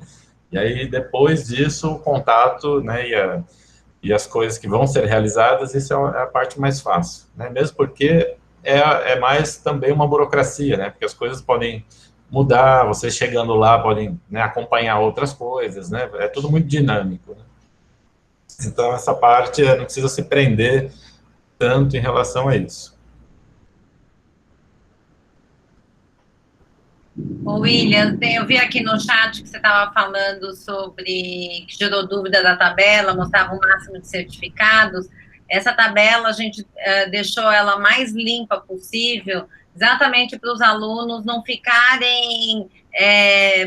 E aí, depois disso, o contato, né, e as coisas que vão ser realizadas, isso é a parte mais fácil, né, mesmo porque é mais também uma burocracia, né, porque as coisas podem mudar, vocês chegando lá podem, né, acompanhar outras coisas, né, é tudo muito dinâmico, né? Então, essa parte não precisa se prender tanto em relação a isso. Ô, William, eu vi aqui no chat que você estava falando sobre, que gerou dúvida da tabela, mostrava o máximo de certificados. Essa tabela, a gente deixou ela mais limpa possível, exatamente para os alunos não ficarem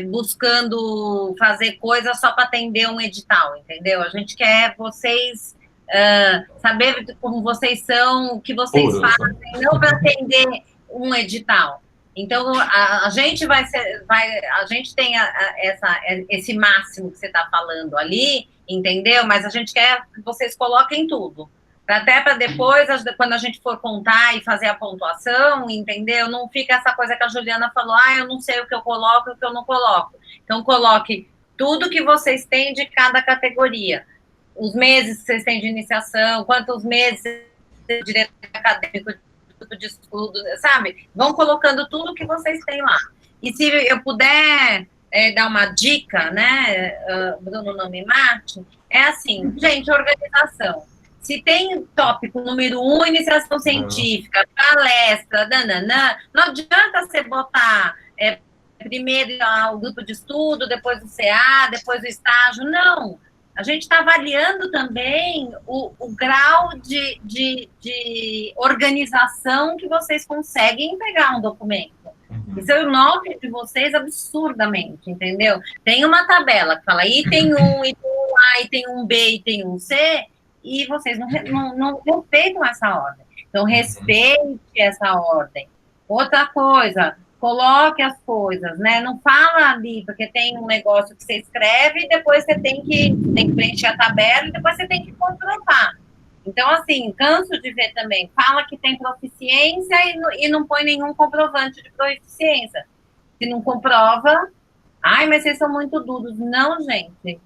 buscando fazer coisas só para atender um edital, entendeu? A gente quer vocês saber como vocês são, o que vocês fazem, não para atender um edital. Então, a gente a gente tem esse máximo que você está falando ali, entendeu? Mas a gente quer que vocês coloquem tudo. Até para depois, quando a gente for contar e fazer a pontuação, entendeu? Não fica essa coisa que a Juliana falou, eu não sei o que eu coloco e o que eu não coloco. Então, coloque tudo que vocês têm de cada categoria. Os meses que vocês têm de iniciação, quantos meses de direito acadêmico, de estudo, sabe? Vão colocando tudo que vocês têm lá. E se eu puder dar uma dica, né, Bruno, não me mate, é assim, gente, organização. Se tem tópico número 1, iniciação científica, palestra, nananã, não adianta você botar primeiro o grupo de estudo, depois o CA, depois o estágio, não. A gente está avaliando também o grau de organização que vocês conseguem pegar um documento. Isso eu noto de vocês absurdamente, entendeu? Tem uma tabela que fala item 1, item 1A, item 1B, item 1C, e vocês não respeitam essa ordem. Então, respeite essa ordem. Outra coisa, coloque as coisas, né? Não fala ali, porque tem um negócio que você escreve e depois você tem que preencher a tabela e depois você tem que comprovar. Então, assim, canso de ver também. Fala que tem proficiência e não põe nenhum comprovante de proficiência. Se não comprova, mas vocês são muito duros. Não, gente.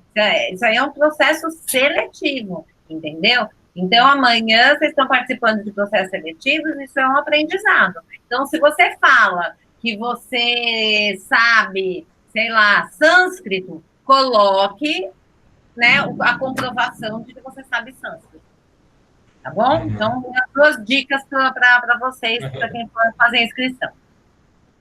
Isso aí é um processo seletivo, entendeu? Então, amanhã vocês estão participando de processos seletivos, isso é um aprendizado. Então, se você fala que você sabe, sei lá, sânscrito, coloque, né, a comprovação de que você sabe sânscrito. Tá bom? Então, as 2 dicas para vocês, para quem for fazer a inscrição.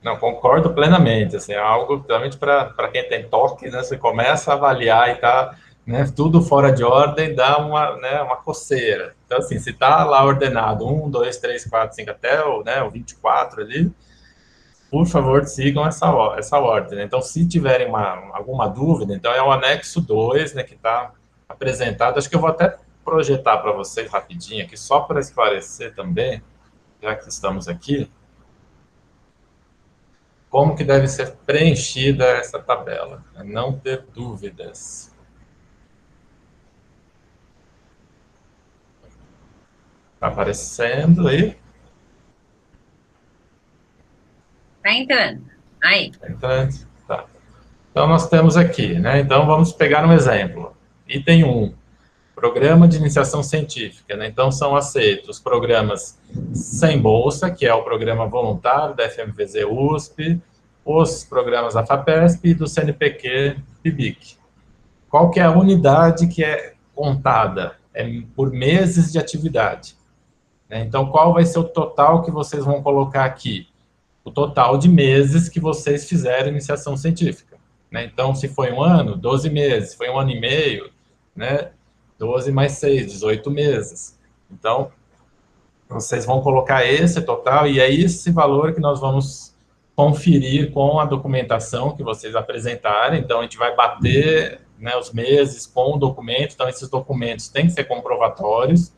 Não, concordo plenamente, assim, é algo realmente para quem tem toque, né, você começa a avaliar e tá, né, tudo fora de ordem, dá uma coceira. Então, assim, se tá lá ordenado 1, 2, 3, 4, 5, até o 24 ali, por favor, sigam essa ordem. Então, se tiverem alguma dúvida, então é o anexo 2, né, que está apresentado. Acho que eu vou até projetar para vocês rapidinho aqui, só para esclarecer também, já que estamos aqui, como que deve ser preenchida essa tabela, né? Não ter dúvidas. Está aparecendo aí? Tá entrando. Aí. Tá entrando? Tá. Então, nós temos aqui, né? Então, vamos pegar um exemplo. Item 1, programa de iniciação científica, né? Então, são aceitos programas sem bolsa, que é o programa voluntário da FMVZ USP, os programas da FAPESP e do CNPq PIBIC. Qual que é a unidade que é contada? É por meses de atividade. Então, qual vai ser o total que vocês vão colocar aqui? O total de meses que vocês fizeram iniciação científica, né? Então, se foi um ano, 12 meses. Se foi um ano e meio, né? 12 mais 6, 18 meses. Então, vocês vão colocar esse total e é esse valor que nós vamos conferir com a documentação que vocês apresentarem. Então, a gente vai bater, né, os meses com o documento. Então, esses documentos têm que ser comprovatórios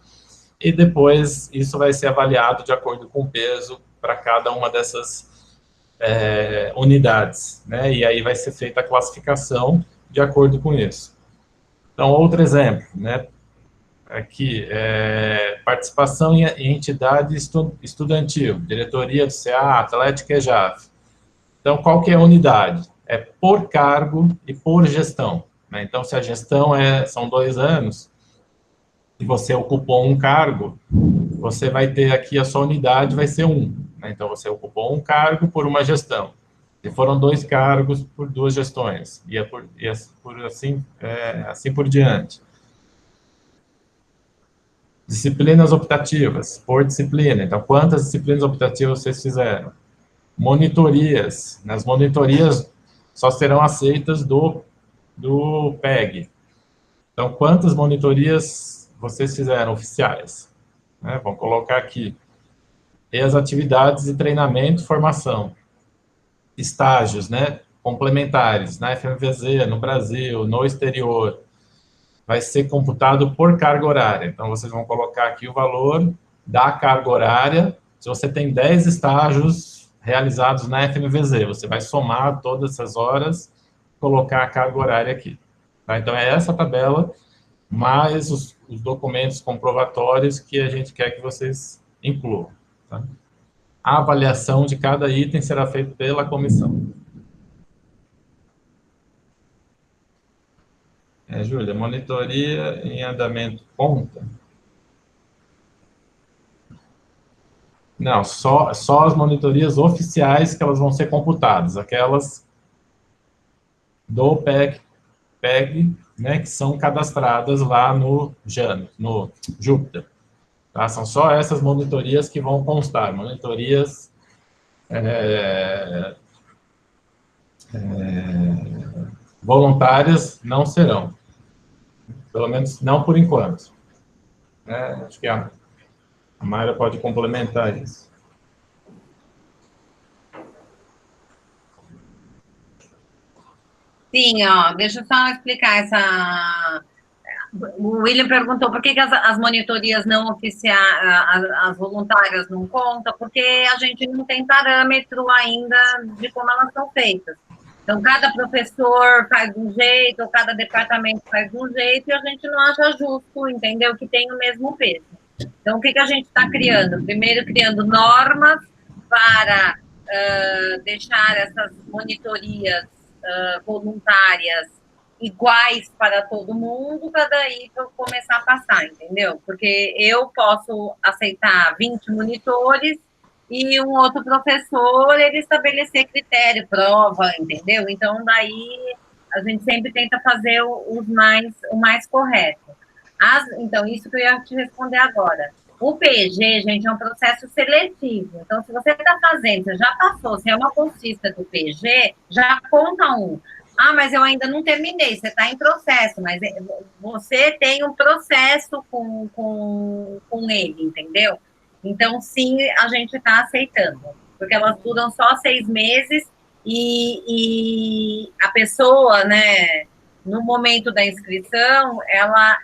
e depois isso vai ser avaliado de acordo com o peso para cada uma dessas unidades, né? E aí vai ser feita a classificação de acordo com isso. Então, outro exemplo, né? aqui, participação em entidade estudantil, diretoria do CA, Atlética e EJAF. Então, qual que é a unidade? É por cargo e por gestão, né? Então, se a gestão são 2 anos, e você ocupou um cargo, você vai ter aqui a sua unidade, vai ser 1. Né? Então, você ocupou um cargo por uma gestão. E foram 2 cargos por 2 gestões. Assim por diante. Disciplinas optativas, por disciplina. Então, quantas disciplinas optativas vocês fizeram? Monitorias. Nas monitorias só serão aceitas do PEG. Então, quantas monitorias vocês fizeram oficiais? Né? Vamos colocar aqui. E as atividades de treinamento e formação. Estágios, né? Complementares, na FMVZ, no Brasil, no exterior. Vai ser computado por carga horária. Então, vocês vão colocar aqui o valor da carga horária. Se você tem 10 estágios realizados na FMVZ, você vai somar todas essas horas, colocar a carga horária aqui. Tá? Então, é essa tabela, mais os documentos comprovatórios que a gente quer que vocês incluam. Tá? A avaliação de cada item será feita pela comissão. Júlia, monitoria em andamento conta? Não, só as monitorias oficiais que elas vão ser computadas, aquelas do PEG, né, que são cadastradas lá no Jupyter. Tá? São só essas monitorias que vão constar, monitorias voluntárias não serão, pelo menos não por enquanto. Acho que a Mayra pode complementar isso. Sim, ó, deixa eu só explicar essa... O William perguntou por que as monitorias não oficiais, as voluntárias não contam, porque a gente não tem parâmetro ainda de como elas são feitas. Então, cada professor faz de um jeito, ou cada departamento faz de um jeito, e a gente não acha justo, entendeu? Que tem o mesmo peso. Então, o que a gente está criando? Primeiro, criando normas para deixar essas monitorias voluntárias iguais para todo mundo, para daí eu começar a passar, entendeu? Porque eu posso aceitar 20 monitores e um outro professor, ele estabelecer critério, prova, entendeu? Então, daí, a gente sempre tenta fazer o mais correto. Então, isso que eu ia te responder agora. O PEG, gente, é um processo seletivo. Então, se você está fazendo, você já passou, se é uma bolsista do PEG, já conta um. Ah, mas eu ainda não terminei, você está em processo, mas você tem um processo com ele, entendeu? Então, sim, a gente está aceitando, porque elas duram só 6 meses e a pessoa, né, no momento da inscrição, ela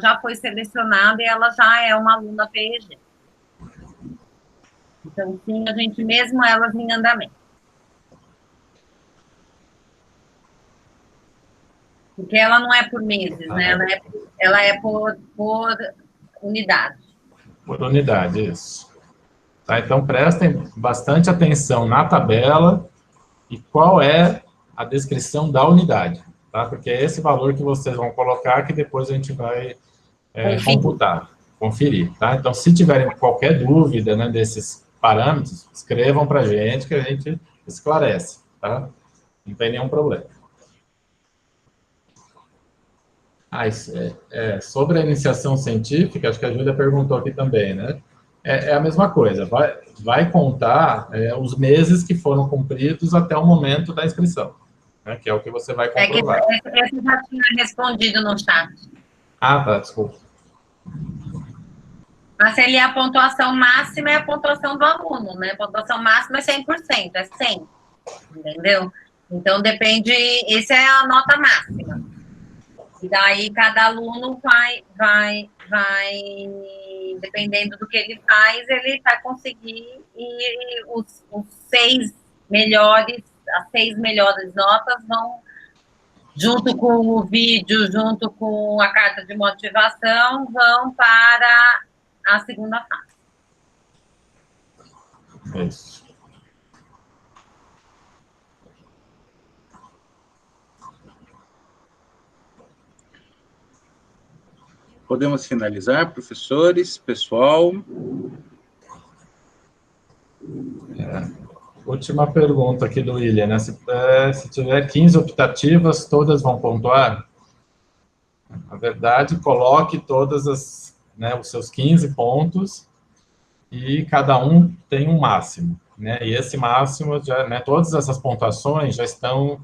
já foi selecionada e ela já é uma aluna PEG. Então, sim, a gente mesmo elas em andamento. Porque ela não é por meses, né? Ela é por unidade. Por unidade, isso. Tá, então, prestem bastante atenção na tabela e qual é a descrição da unidade, tá? Porque é esse valor que vocês vão colocar que depois a gente vai computar, conferir, tá? Então, se tiverem qualquer dúvida, né, desses parâmetros, escrevam para a gente que a gente esclarece, tá? Não tem nenhum problema. Sobre a iniciação científica, acho que a Júlia perguntou aqui também, né? É a mesma coisa, vai contar os meses que foram cumpridos até o momento da inscrição, né? Que é o que você vai comprovar. Esse já tinha respondido no chat. Ah, tá, desculpa. Mas ele é a pontuação máxima, é a pontuação do aluno, né? A pontuação máxima é 100%, é 100, entendeu? Então, depende, essa é a nota máxima. E daí, cada aluno vai, dependendo do que ele faz, ele vai conseguir, e os 6 melhores, as 6 melhores notas vão junto com o vídeo, junto com a carta de motivação, vão para a segunda fase. Isso. Podemos finalizar, professores, pessoal? Última pergunta aqui do William, né? Se tiver 15 optativas, todas vão pontuar? Na verdade, coloque todas os seus 15 pontos e cada um tem um máximo, né? E esse máximo, todas essas pontuações já estão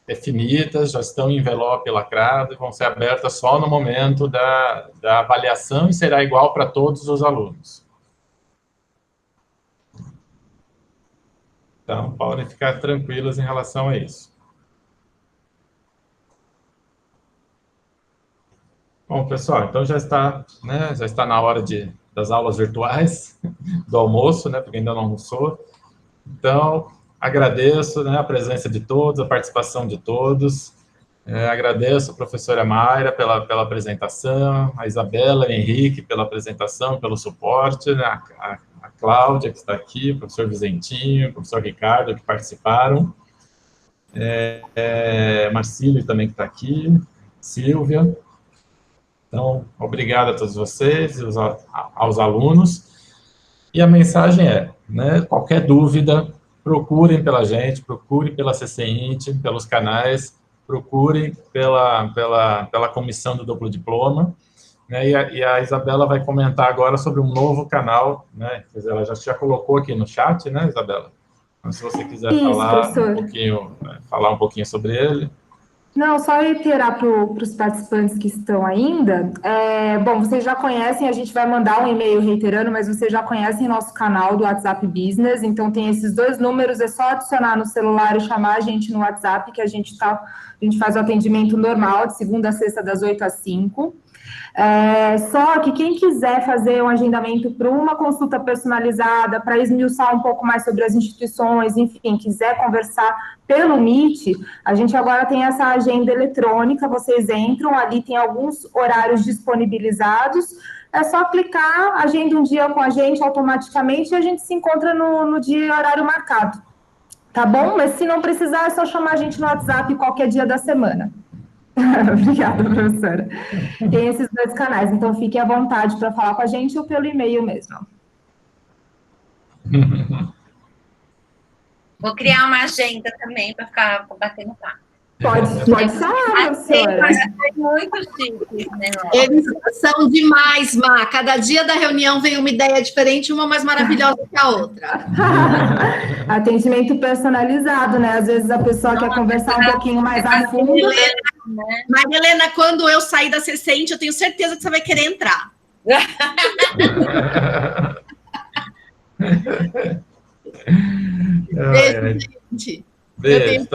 definidas, já estão em envelope lacrado e vão ser abertas só no momento da avaliação e será igual para todos os alunos. Então, podem ficar tranquilos em relação a isso. Bom, pessoal, então já está na hora das aulas virtuais, do almoço, né, porque ainda não almoçou. Então, agradeço, né, a presença de todos, a participação de todos. Agradeço a professora Mayra pela apresentação, a Isabela e o Henrique pela apresentação, pelo suporte, né, a Cláudia, que está aqui, o professor Vizentinho, o professor Ricardo, que participaram, Marcílio também, que está aqui, Silvia. Então, obrigado a todos vocês, aos alunos. E a mensagem é, né, qualquer dúvida, procurem pela gente, procurem pela CCINT, pelos canais, procurem pela comissão do duplo diploma, né, e a Isabela vai comentar agora sobre um novo canal, né, quer dizer, ela já colocou aqui no chat, né, Isabela? Então, se você quiser falar um pouquinho sobre ele. Não, só reiterar para os participantes que estão ainda. Bom, vocês já conhecem, a gente vai mandar um e-mail reiterando, mas vocês já conhecem nosso canal do WhatsApp Business, então tem esses 2 números, é só adicionar no celular e chamar a gente no WhatsApp, que a gente faz o atendimento normal, de segunda a sexta, das 8 às 5. Só que quem quiser fazer um agendamento para uma consulta personalizada, para esmiuçar um pouco mais sobre as instituições, enfim, quiser conversar pelo Meet, a gente agora tem essa agenda eletrônica, vocês entram, ali tem alguns horários disponibilizados, é só clicar, agenda um dia com a gente automaticamente e a gente se encontra no dia e horário marcado, tá bom? Mas se não precisar, é só chamar a gente no WhatsApp qualquer dia da semana. Obrigada, professora. Tem esses 2 canais, então fiquem à vontade para falar com a gente ou pelo e-mail mesmo. Vou criar uma agenda também para ficar batendo papo. Pode falar, professora. É muito chique, né? Eles são demais, Má. Cada dia da reunião vem uma ideia diferente, uma mais maravilhosa que a outra. Atendimento personalizado, né? Às vezes a pessoa quer conversar um pouquinho mais a fundo. Maria Helena, quando eu sair da CCINT, eu tenho certeza que você vai querer entrar. Beijo, gente. Beijo,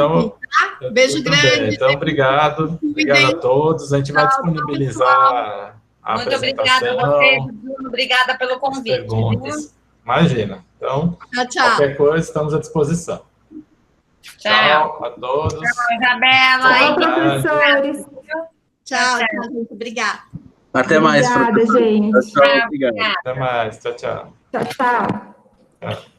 Beijo grande. Então, obrigado a todos. A gente vai disponibilizar a Muito apresentação. obrigada a você, Bruno. Obrigada pelo convite. Perguntas. Imagina. Então, tchau. Qualquer coisa, estamos à disposição. Tchau a todos. Tchau, Isabela. Tchau, professores. Tchau, gente. Obrigada. Até mais. Obrigada, gente. Tchau, obrigado. Até mais. Tchau. Tchau. Tchau.